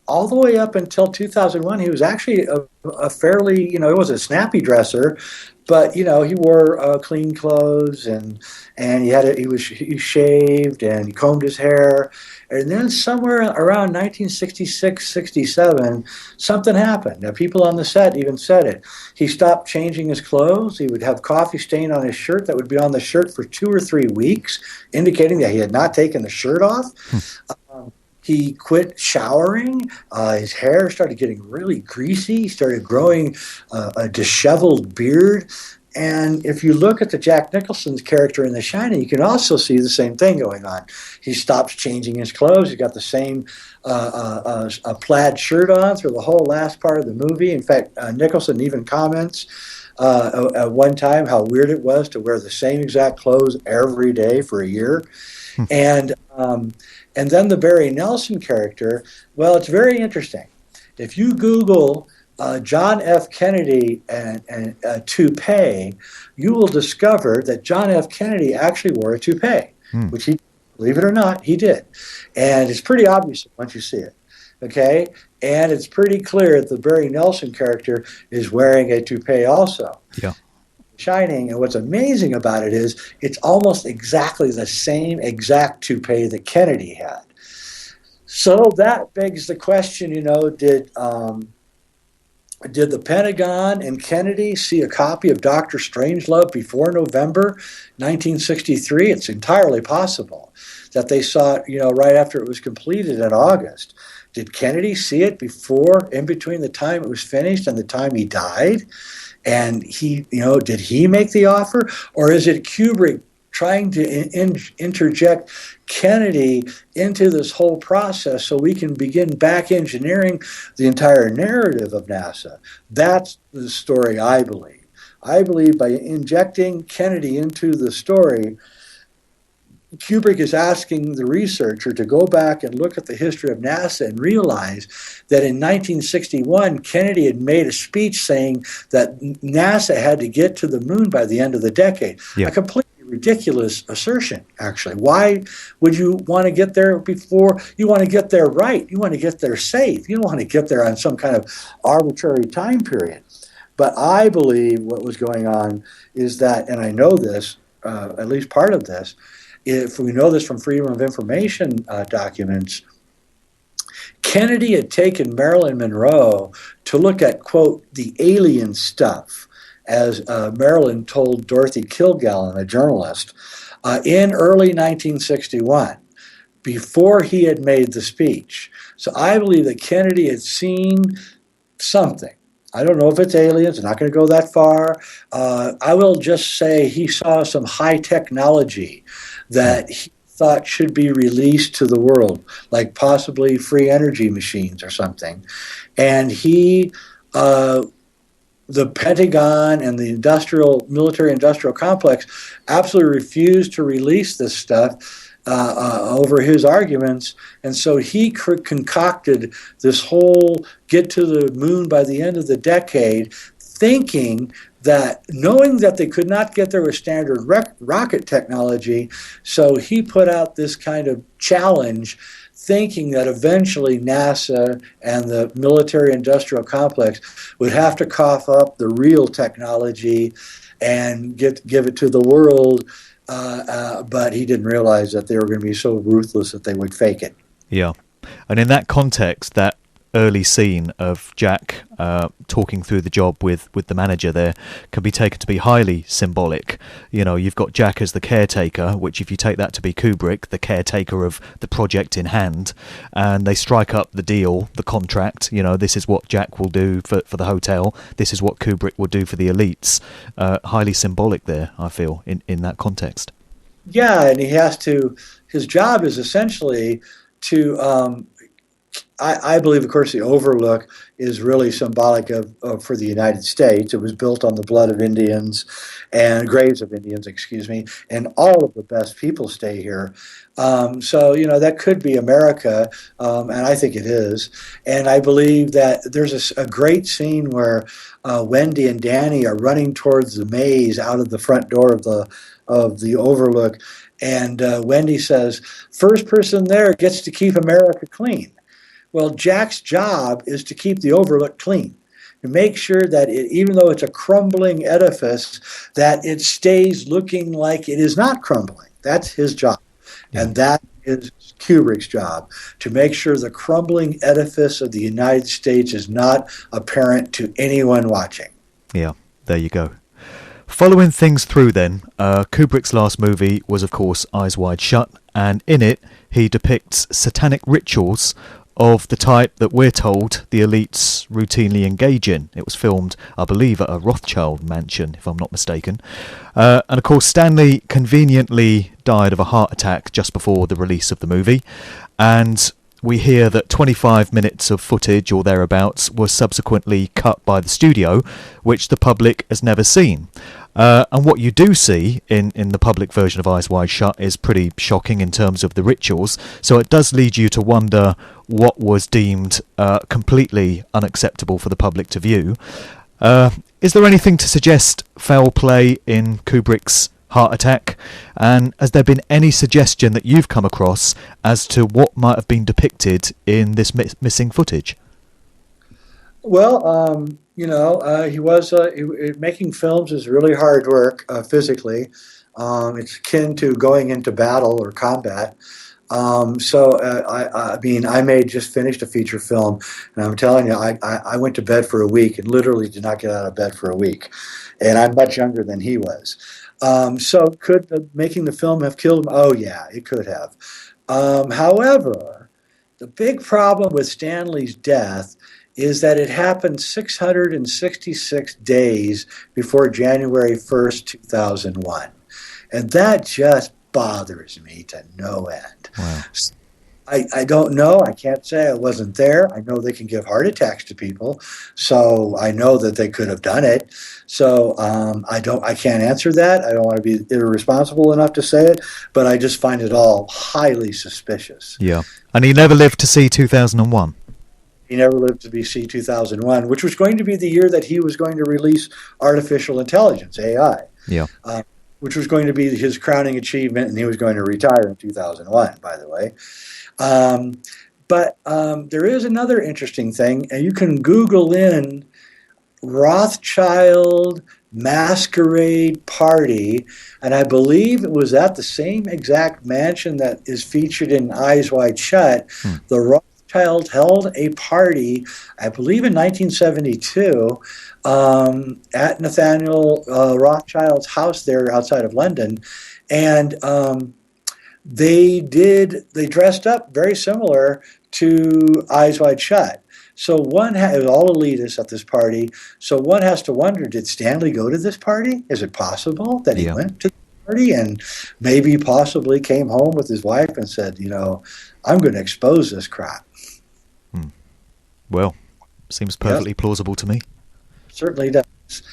B: all the way up until 2001, he was actually a fairly, he was a snappy dresser, but he wore clean clothes and he shaved and he combed his hair, and then somewhere around 1966, 67, something happened. Now, people on the set even said it. He stopped changing his clothes. He would have coffee stain on his shirt that would be on the shirt for 2 or 3 weeks, indicating that he had not taken the shirt off. He quit showering. His hair started getting really greasy. He started growing a disheveled beard. And if you look at the Jack Nicholson's character in The Shining, you can also see the same thing going on. He stops changing his clothes. He's got the same a plaid shirt on through the whole last part of the movie. In fact, Nicholson even comments at one time how weird it was to wear the same exact clothes every day for a year. And then the Barry Nelson character, well, it's very interesting. If you Google John F. Kennedy and toupee, you will discover that John F. Kennedy actually wore a toupee, which he, believe it or not, he did. And it's pretty obvious once you see it, okay? And it's pretty clear that the Barry Nelson character is wearing a toupee also.
A: Yeah.
B: Shining, and what's amazing about it is it's almost exactly the same exact toupee that Kennedy had. So that begs the question, did the Pentagon and Kennedy see a copy of Dr. Strangelove before November 1963? It's entirely possible that they saw it, right after it was completed in August. did Kennedy see it before, in between the time it was finished and the time he died? And he, did he make the offer, or is it Kubrick trying to interject Kennedy into this whole process so we can begin back engineering the entire narrative of NASA? That's the story, I believe. I believe by injecting Kennedy into the story, Kubrick is asking the researcher to go back and look at the history of NASA and realize that in 1961, Kennedy had made a speech saying that NASA had to get to the moon by the end of the decade.
A: Yeah.
B: A completely ridiculous assertion, actually. Why would you want to get there before? You want to get there right. You want to get there safe. You don't want to get there on some kind of arbitrary time period. But I believe what was going on is that, and I know this, at least part of this, if we know this from Freedom of Information documents, Kennedy had taken Marilyn Monroe to look at, quote, the alien stuff, as Marilyn told Dorothy Kilgallen, a journalist, in early 1961, before he had made the speech. So I believe that Kennedy had seen something. I don't know if it's aliens. I'm not going to go that far. I will just say he saw some high technology that he thought should be released to the world, like possibly free energy machines or something. And he, the Pentagon and the military-industrial complex absolutely refused to release this stuff over his arguments. And so he concocted this whole get to the moon by the end of the decade, thinking that, knowing that they could not get there with standard rocket technology, so he put out this kind of challenge, thinking that eventually NASA and the military-industrial complex would have to cough up the real technology and give it to the world, but he didn't realize that they were going to be so ruthless that they would fake it.
A: Yeah. And in that context, that early scene of Jack talking through the job with the manager there can be taken to be highly symbolic. You've got Jack as the caretaker, which if you take that to be Kubrick, the caretaker of the project in hand, and they strike up the deal, the contract, this is what Jack will do for the hotel, this is what Kubrick will do for the elites. Highly symbolic there, I feel, in that context.
B: Yeah, and his job is essentially to, I believe, of course, the Overlook is really symbolic of for the United States. It was built on the blood of Indians and graves of Indians, and all of the best people stay here. So, that could be America, and I think it is. And I believe that there's a great scene where Wendy and Danny are running towards the maze out of the front door of the Overlook, and Wendy says, "First person there gets to keep America clean." Well, Jack's job is to keep the Overlook clean, to make sure that even though it's a crumbling edifice, that it stays looking like it is not crumbling. That's his job. Yeah. And that is Kubrick's job, to make sure the crumbling edifice of the United States is not apparent to anyone watching.
A: Yeah, there you go. Following things through then, Kubrick's last movie was, of course, Eyes Wide Shut, and in it he depicts satanic rituals of the type that we're told the elites routinely engage in. It was filmed, I believe, at a Rothschild mansion, if I'm not mistaken. And of course, Stanley conveniently died of a heart attack just before the release of the movie. And we hear that 25 minutes of footage or thereabouts was subsequently cut by the studio, which the public has never seen. And what you do see in the public version of Eyes Wide Shut is pretty shocking in terms of the rituals. So it does lead you to wonder what was deemed completely unacceptable for the public to view. Is there anything to suggest foul play in Kubrick's heart attack? And has there been any suggestion that you've come across as to what might have been depicted in this missing footage?
B: Well, he was making films is really hard work physically. It's akin to going into battle or combat. I may just finished a feature film, and I'm telling you, I went to bed for a week and literally did not get out of bed for a week. And I'm much younger than he was. So could making the film have killed him? Oh, yeah, it could have. However, The big problem with Stanley's death is that it happened 666 days before January 1st, 2001. And that just bothers me to no end.
A: Wow.
B: I don't know. I can't say I wasn't there. I know they can give heart attacks to people, so I know that they could have done it. So I can't answer that. I don't want to be irresponsible enough to say it, but I just find it all highly suspicious.
A: Yeah. And he never lived to see 2001.
B: He never lived to see 2001, which was going to be the year that he was going to release artificial intelligence, AI.
A: Yeah.
B: Which was going to be his crowning achievement, and he was going to retire in 2001, by the way. But there is another interesting thing, and you can Google in Rothschild masquerade party, and I believe it was at the same exact mansion that is featured in Eyes Wide Shut. The Rothschild held a party, I believe in 1972, at Nathaniel Rothschild's house there outside of London, and they dressed up very similar to Eyes Wide Shut. So it was all elitists at this party. So one has to wonder, did Stanley go to this party? Is it possible that he went to the party and maybe possibly came home with his wife and said, I'm going to expose this crap?
A: Well, seems perfectly plausible to me.
B: Certainly does.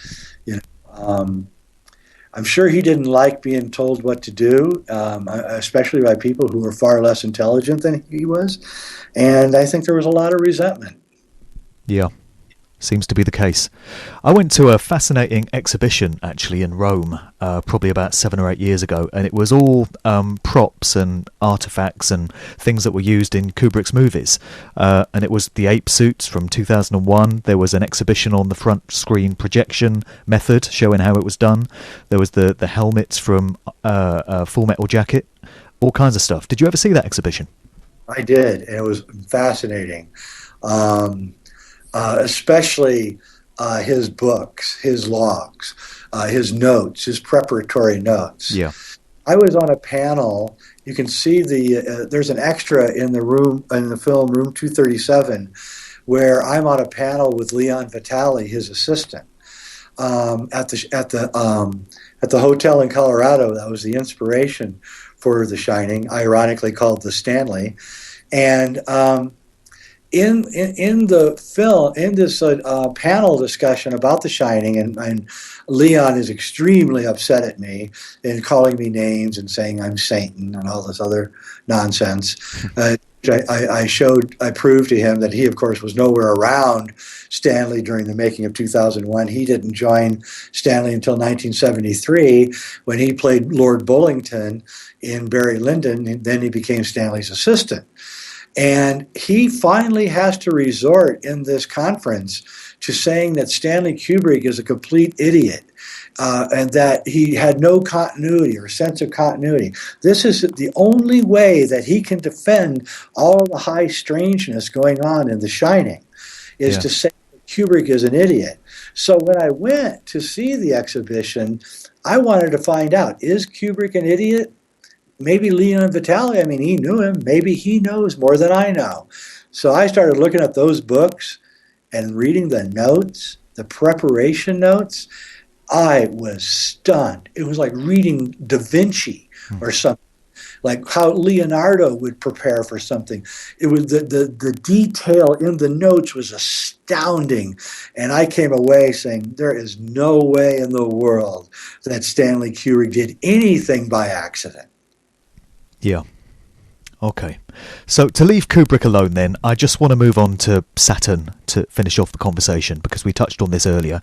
B: I'm sure he didn't like being told what to do, especially by people who were far less intelligent than he was. And I think there was a lot of resentment.
A: Yeah, seems to be the case. I went to a fascinating exhibition, actually, in Rome, probably about 7 or 8 years ago, and it was all props and artifacts and things that were used in Kubrick's movies. And it was the ape suits from 2001. There was an exhibition on the front screen projection method showing how it was done. There was the helmets from Full Metal Jacket, all kinds of stuff. Did you ever see that exhibition?
B: I did, and it was fascinating. Especially his books, his logs, his notes, his preparatory notes.
A: Yeah.
B: I was on a panel. You can see there's an extra in the film Room 237, where I'm on a panel with Leon Vitali, his assistant, at the hotel in Colorado. That was the inspiration for The Shining, ironically called The Stanley, and in the film, in this panel discussion about The Shining, and Leon is extremely upset at me and calling me names and saying I'm Satan and all this other nonsense. I proved to him that he, of course, was nowhere around Stanley during the making of 2001. He didn't join Stanley until 1973 when he played Lord Bullington in Barry Lyndon, and then he became Stanley's assistant. And he finally has to resort in this conference to saying that Stanley Kubrick is a complete idiot, and that he had no continuity or sense of continuity. This is the only way that he can defend all the high strangeness going on in The Shining, is to say that Kubrick is an idiot. So when I went to see the exhibition, I wanted to find out, is Kubrick an idiot? Maybe Leon Vitali, he knew him. Maybe he knows more than I know. So I started looking at those books and reading the notes, the preparation notes. I was stunned. It was like reading Da Vinci or something, like how Leonardo would prepare for something. It was the detail in the notes was astounding. And I came away saying, there is no way in the world that Stanley Kubrick did anything by accident.
A: Yeah. Okay. So to leave Kubrick alone then, I just want to move on to Saturn to finish off the conversation, because we touched on this earlier.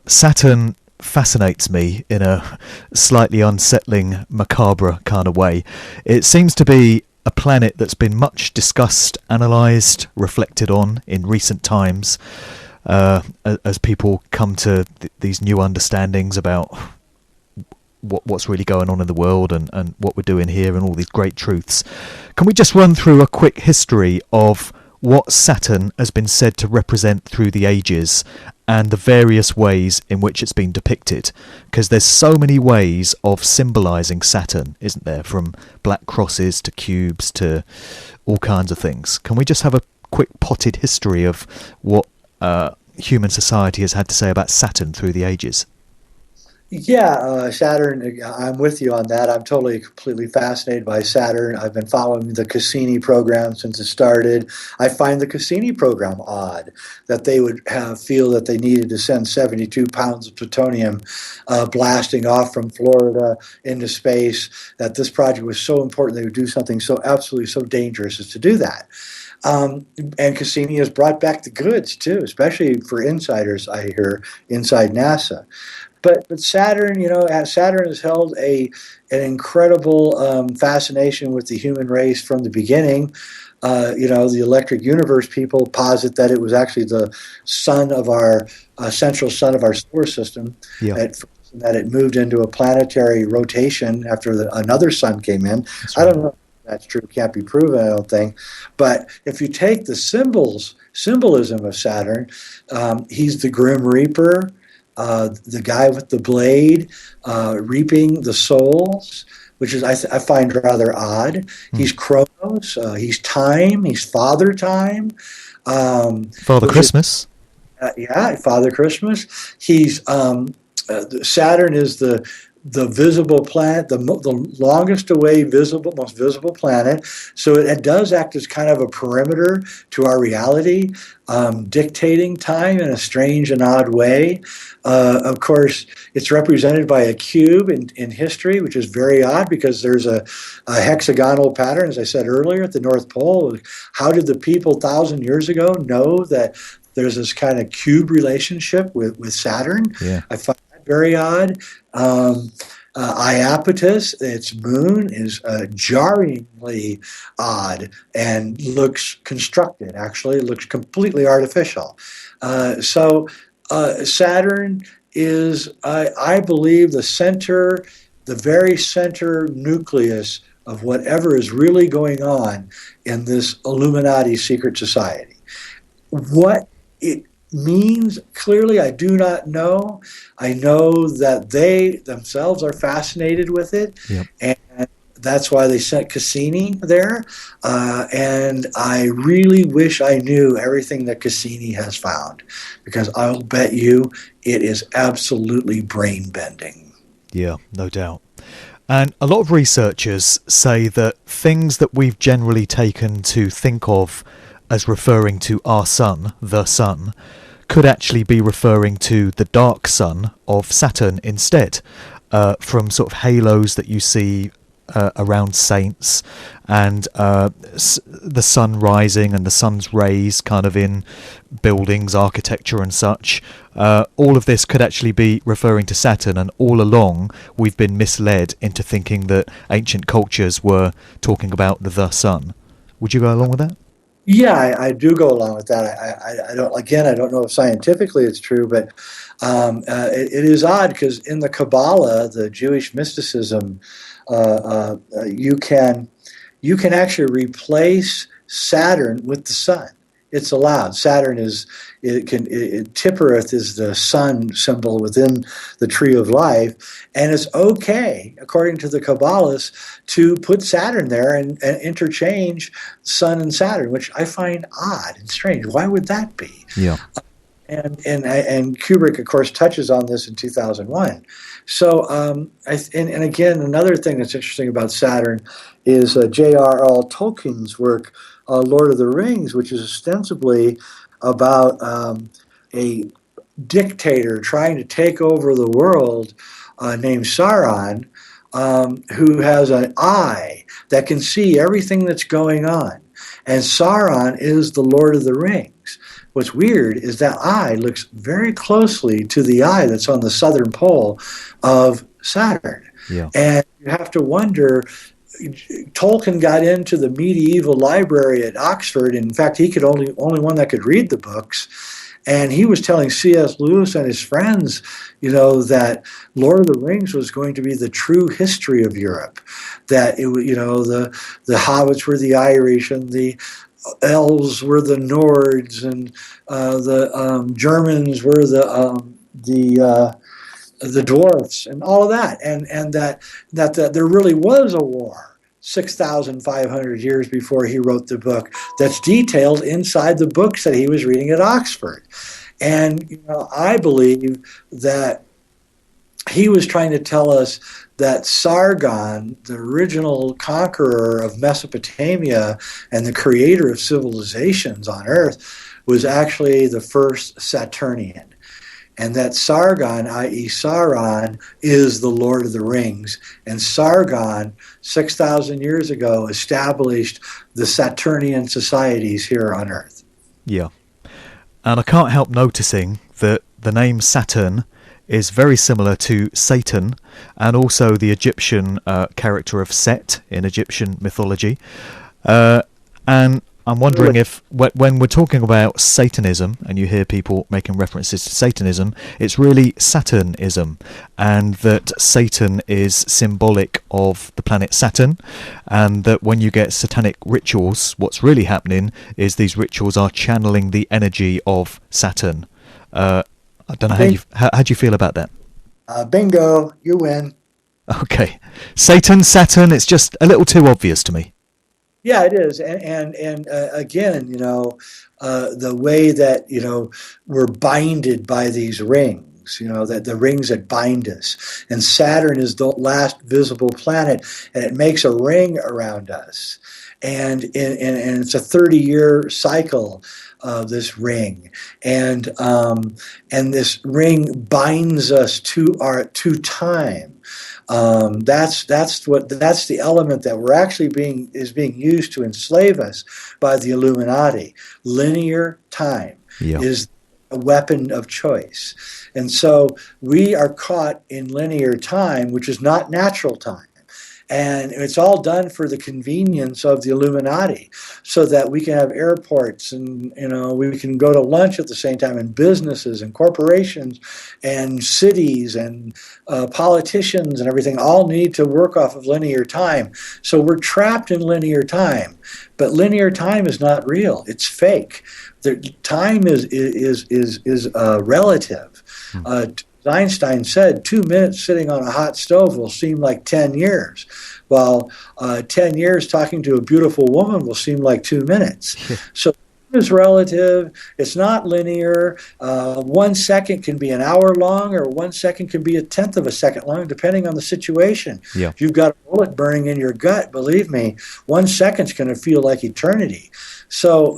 A: Saturn fascinates me in a slightly unsettling, macabre kind of way. It seems to be a planet that's been much discussed, analysed, reflected on in recent times, as people come to these new understandings about what's really going on in the world and what we're doing here and all these great truths. Can we just run through a quick history of what Saturn has been said to represent through the ages and the various ways in which it's been depicted, because there's so many ways of symbolizing Saturn, isn't there, from black crosses to cubes to all kinds of things. Can we just have a quick potted history of what human society has had to say about Saturn through the ages?
B: Yeah, Saturn, I'm with you on that. I'm totally, completely fascinated by Saturn. I've been following the Cassini program since it started. I find the Cassini program odd, that they would feel that they needed to send 72 pounds of plutonium blasting off from Florida into space, that this project was so important they would do something so absolutely so dangerous as to do that. And Cassini has brought back the goods, too, especially for insiders, I hear, inside NASA. But Saturn, Saturn has held an incredible fascination with the human race from the beginning. The electric universe people posit that it was actually the sun of our central sun of our solar system. Yeah. That it moved into a planetary rotation after another sun came in. Right. I don't know if that's true. It can't be proven, I don't think. But if you take the symbolism of Saturn, he's the Grim Reaper. The guy with the blade reaping the souls, which is I find rather odd. He's Kronos. He's time. He's Father Time.
A: Father Christmas.
B: Father Christmas. He's Saturn is the visible planet, the longest away most visible planet. So it does act as kind of a perimeter to our reality, dictating time in a strange and odd way. Of course, it's represented by a cube in history, which is very odd because there's a hexagonal pattern, as I said earlier, at the North Pole. How did the people 1,000 years ago know that there's this kind of cube relationship with Saturn? Yeah. I find that very odd. Iapetus, its moon, is jarringly odd and looks constructed. Actually, it looks completely artificial. So Saturn is, I believe, the very center nucleus of whatever is really going on in this Illuminati secret society. What it means, clearly, I do not know. I know that they themselves are fascinated with it, yep. And that's why they sent Cassini there. And I really wish I knew everything that Cassini has found, because I'll bet you it is absolutely brain-bending.
A: Yeah, no doubt. And a lot of researchers say that things that we've generally taken to think of as referring to our sun, the sun, could actually be referring to the dark sun of Saturn instead, from sort of halos that you see around saints, and the sun rising and the sun's rays kind of in buildings, architecture and such. All of this could actually be referring to Saturn, and all along we've been misled into thinking that ancient cultures were talking about the sun. Would you go along with that?
B: Yeah, I do go along with that. I don't know if scientifically it's true, but it is odd because in the Kabbalah, the Jewish mysticism, you can actually replace Saturn with the sun. It's allowed. Saturn Tiphereth is the sun symbol within the tree of life, and it's okay, according to the Kabbalists, to put Saturn there and interchange Sun and Saturn, which I find odd and strange. Why would that be? Yeah. And Kubrick, of course, touches on this in 2001. So, and again, another thing that's interesting about Saturn is J.R.R. Tolkien's work, Lord of the Rings, which is ostensibly about a dictator trying to take over the world named Sauron, who has an eye that can see everything that's going on. And Sauron is the Lord of the Rings. What's weird is that eye looks very closely to the eye that's on the southern pole of Saturn. Yeah. And you have to wonder, Tolkien got into the medieval library at Oxford. In fact, he could only one that could read the books. And he was telling C.S. Lewis and his friends, that Lord of the Rings was going to be the true history of Europe. That the hobbits were the Irish, and the elves were the Nords, and the Germans were the dwarfs, and all of that, and that there really was a war 6,500 years before he wrote the book, that's detailed inside the books that he was reading at Oxford. And I believe that he was trying to tell us that Sargon, the original conqueror of Mesopotamia and the creator of civilizations on Earth, was actually the first Saturnian. And that Sargon, i.e. Sauron, is the Lord of the Rings. And Sargon, 6,000 years ago, established the Saturnian societies here on Earth.
A: Yeah. And I can't help noticing that the name Saturn is very similar to Satan, and also the Egyptian character of Set in Egyptian mythology. And I'm wondering if, when we're talking about Satanism, and you hear people making references to Satanism, it's really Saturnism, and that Satan is symbolic of the planet Saturn, and that when you get satanic rituals, what's really happening is these rituals are channeling the energy of Saturn. I don't know how do you feel about that?
B: Bingo, you win.
A: Okay, Satan, Saturn, it's just a little too obvious to me.
B: Yeah, it is, and again, the way that we're binded by these rings, that the rings that bind us, and Saturn is the last visible planet, and it makes a ring around us, and it's a 30-year cycle of this ring, and this ring binds us to time. That's the element that we're actually being used to enslave us by the Illuminati. Linear time is a weapon of choice, and so we are caught in linear time, which is not natural time. And it's all done for the convenience of the Illuminati, so that we can have airports, and we can go to lunch at the same time, and businesses and corporations and cities and politicians and everything all need to work off of linear time. So we're trapped in linear time, but linear time is not real; it's fake. Time is relative. Einstein said 2 minutes sitting on a hot stove will seem like 10 years, while 10 years talking to a beautiful woman will seem like 2 minutes. So time is relative. It's not linear. 1 second can be an hour long, or 1 second can be a tenth of a second long, depending on the situation.
A: Yeah.
B: If you've got a bullet burning in your gut, believe me, 1 second's going to feel like eternity. So,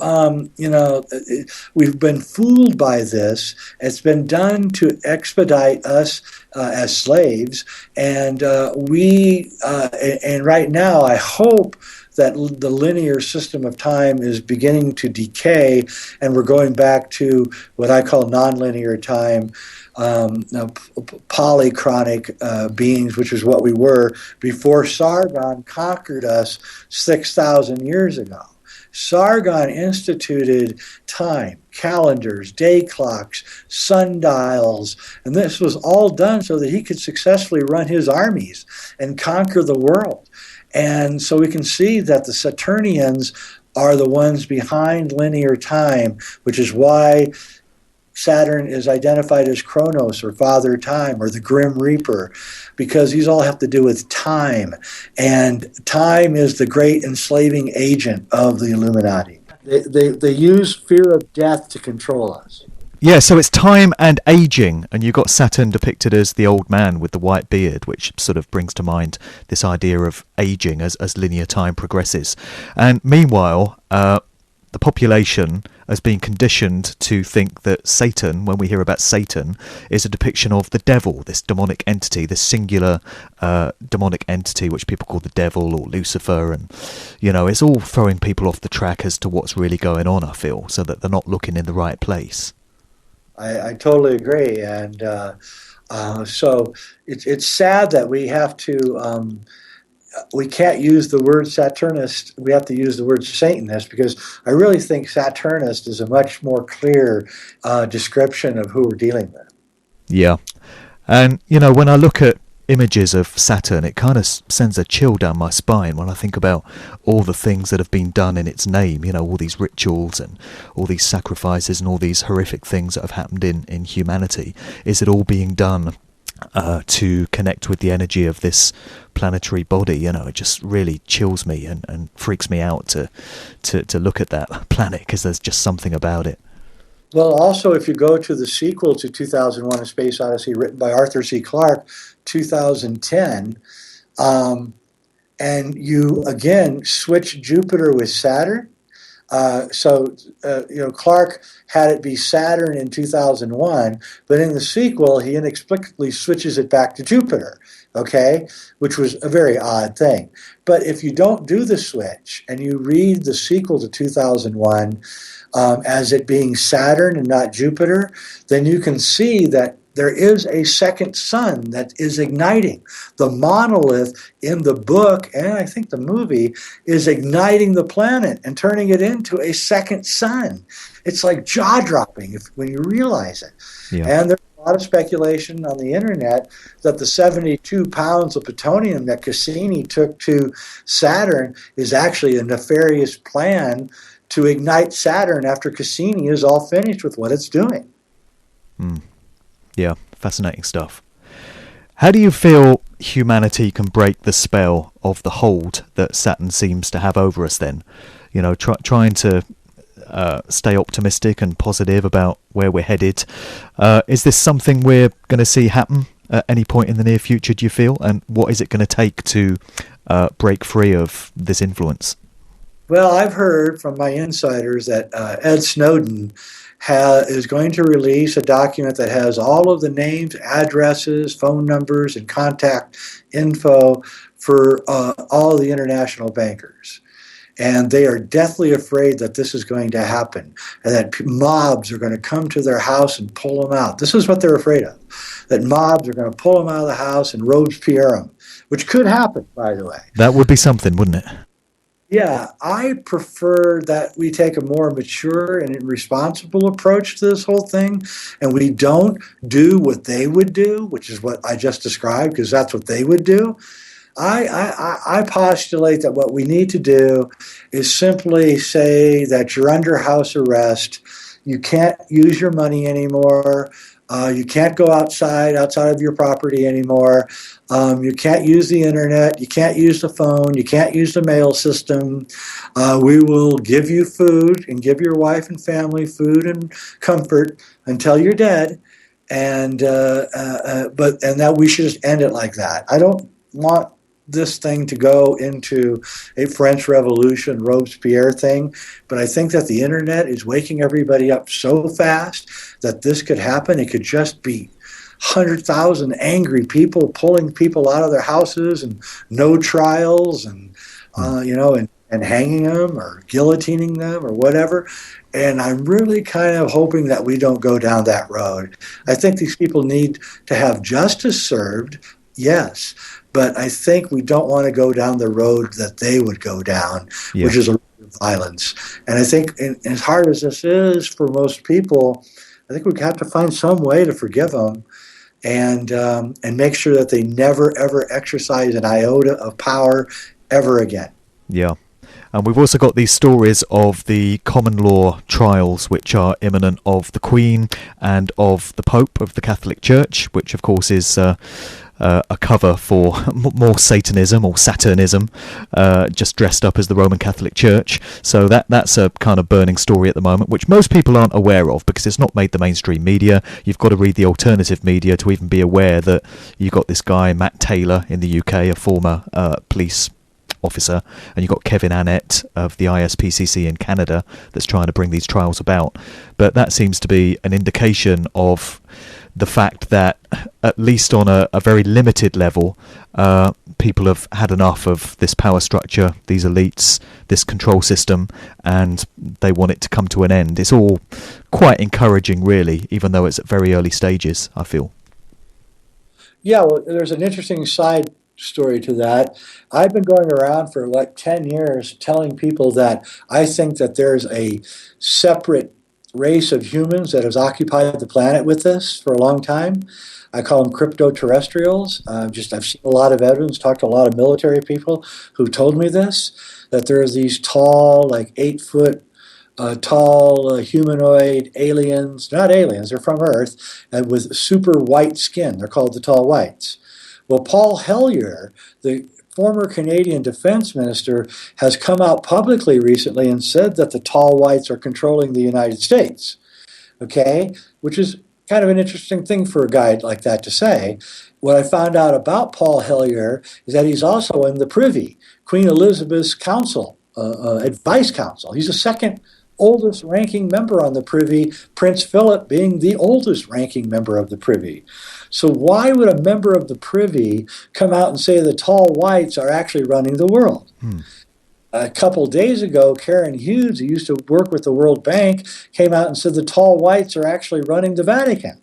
B: we've been fooled by this. It's been done to expedite us as slaves, and and right now, I hope that the linear system of time is beginning to decay, and we're going back to what I call nonlinear time, polychronic beings, which is what we were before Sargon conquered us 6,000 years ago. Sargon instituted time, calendars, day clocks, sundials, and this was all done so that he could successfully run his armies and conquer the world. And so we can see that the Saturnians are the ones behind linear time, which is why Saturn is identified as Kronos, or Father Time, or the Grim Reaper, because these all have to do with time. And time is the great enslaving agent of the Illuminati. They use fear of death to control us.
A: Yeah, so it's time and aging, and you've got Saturn depicted as the old man with the white beard, which sort of brings to mind this idea of aging as linear time progresses. And meanwhile, the population has been conditioned to think that Satan, when we hear about Satan, is a depiction of the devil, this demonic entity, this singular demonic entity, which people call the devil or Lucifer. And, it's all throwing people off the track as to what's really going on, I feel, so that they're not looking in the right place.
B: I totally agree. And so it's sad that we have to... we can't use the word Saturnist. We have to use the word Satanist, because I really think Saturnist is a much more clear description of who we're dealing with.
A: Yeah. And, when I look at images of Saturn, it kind of sends a chill down my spine when I think about all the things that have been done in its name, you know, all these rituals and all these sacrifices and all these horrific things that have happened in humanity. Is it all being done to connect with the energy of this planetary body? You know, it just really chills me and freaks me out to look at that planet, because there's just something about it.
B: Well, also, if you go to the sequel to 2001: A Space Odyssey, written by Arthur C. Clarke, 2010, and you again switch Jupiter with Saturn. Clarke had it be Saturn in 2001, but in the sequel, he inexplicably switches it back to Jupiter, okay, which was a very odd thing. But if you don't do the switch and you read the sequel to 2001 as it being Saturn and not Jupiter, then you can see that there is a second sun that is igniting. The monolith in the book, and I think the movie, is igniting the planet and turning it into a second sun. It's like jaw-dropping when you realize it.
A: Yeah.
B: And there's a lot of speculation on the internet that the 72 pounds of plutonium that Cassini took to Saturn is actually a nefarious plan to ignite Saturn after Cassini is all finished with what it's doing.
A: Yeah, fascinating stuff. How do you feel humanity can break the spell of the hold that Saturn seems to have over us then? You know, trying to stay optimistic and positive about where we're headed. Is this something we're going to see happen at any point in the near future, do you feel? And what is it going to take to break free of this influence?
B: Well, I've heard from my insiders that Ed Snowden is going to release a document that has all of the names, addresses, phone numbers, and contact info for all of the international bankers. And they are deathly afraid that this is going to happen, and that mobs are going to come to their house and pull them out. This is what they're afraid of, that mobs are going to pull them out of the house and Robespierre them, which could happen, by the way.
A: That would be something, wouldn't it?
B: Yeah, I prefer that we take a more mature and responsible approach to this whole thing, and we don't do what they would do, which is what I just described, because that's what they would do. I postulate that what we need to do is simply say that you're under house arrest, you can't use your money anymore, you can't go outside of your property anymore. You can't use the internet. You can't use the phone. You can't use the mail system. We will give you food and give your wife and family food and comfort until you're dead. And that we should just end it like that. I don't want this thing to go into a French Revolution, Robespierre thing, but I think that the internet is waking everybody up so fast that this could happen. It could just be 100,000 angry people pulling people out of their houses and no trials and and hanging them or guillotining them or whatever. And I'm really kind of hoping that we don't go down that road. I think these people need to have justice served, yes, but I think we don't want to go down the road that they would go down, which is a violence. And I think, as hard as this is for most people, I think we have to find some way to forgive them and make sure that they never, ever exercise an iota of power ever again.
A: Yeah. And we've also got these stories of the common law trials, which are imminent, of the Queen and of the Pope of the Catholic Church, which, of course, is a cover for more Satanism or Saturnism, just dressed up as the Roman Catholic Church. So that's a kind of burning story at the moment, which most people aren't aware of because it's not made the mainstream media. You've got to read the alternative media to even be aware that you've got this guy, Matt Taylor, in the UK, a former police officer, and you've got Kevin Annett of the ISPCC in Canada that's trying to bring these trials about. But that seems to be an indication of the fact that, at least on a very limited level, people have had enough of this power structure, these elites, this control system, and they want it to come to an end. It's all quite encouraging, really, even though it's at very early stages, I feel. Yeah,
B: well, there's an interesting side story to that. I've been going around for like 10 years telling people that I think that there's a separate race of humans that has occupied the planet with us for a long time. I call them crypto-terrestrials. I've seen a lot of evidence, talked to a lot of military people who told me this, that there's these tall, like 8 foot tall humanoid aliens, not aliens, they're from Earth, and with super white skin. They're called the tall whites. Well, Paul Hellyer, the former Canadian defense minister, has come out publicly recently and said that the tall whites are controlling the United States. Okay? Which is kind of an interesting thing for a guy like that to say. What I found out about Paul Hellyer is that he's also in the Privy, Queen Elizabeth's council, advice council. He's the second oldest ranking member on the Privy, Prince Philip being the oldest ranking member of the Privy. So why would a member of the Privy come out and say the tall whites are actually running the world? A couple days ago, Karen Hughes, who used to work with the World Bank, came out and said the tall whites are actually running the Vatican.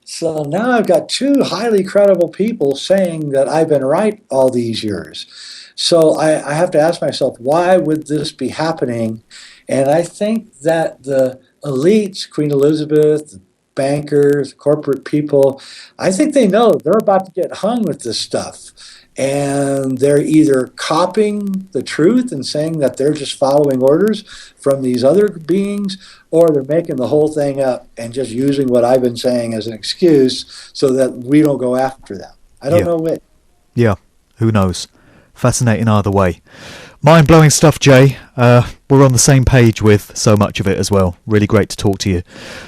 B: So now I've got two highly credible people saying that I've been right all these years. So I have to ask myself, why would this be happening? And I think that the elites, Queen Elizabeth, the bankers, corporate people, I think they know they're about to get hung with this stuff. And they're either copying the truth and saying that they're just following orders from these other beings, or they're making the whole thing up and just using what I've been saying as an excuse so that we don't go after them. I don't know which.
A: Yeah, who knows? Fascinating either way. Mind-blowing stuff, Jay. We're on the same page with so much of it as well. Really great to talk to you.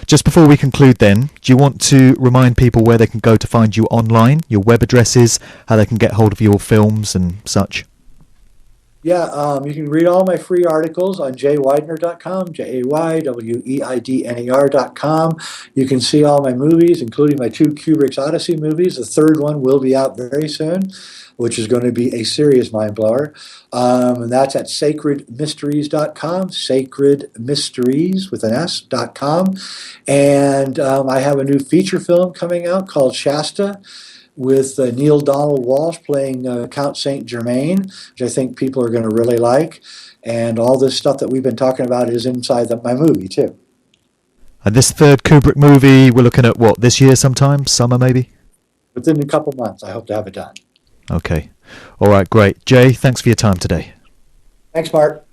A: Just before we conclude then, do you want to remind people where they can go to find you online, your web addresses, how they can get hold of your films and such?
B: Yeah, you can read all my free articles on jayweidner.com, jayweidner.com. You can see all my movies, including my 2 Kubrick's Odyssey movies. The third one will be out very soon, which is going to be a serious mind-blower. And that's at sacredmysteries.com, sacredmysteries with an S.com. And I have a new feature film coming out called Shasta, with Neil Donald Walsh playing Count Saint Germain, which I think people are going to really like. And all this stuff that we've been talking about is inside my movie, too.
A: And this third Kubrick movie, we're looking at what, this year sometime? Summer, maybe?
B: Within a couple months, I hope to have it done.
A: Okay. All right, great. Jay, thanks for your time today.
B: Thanks, Mark.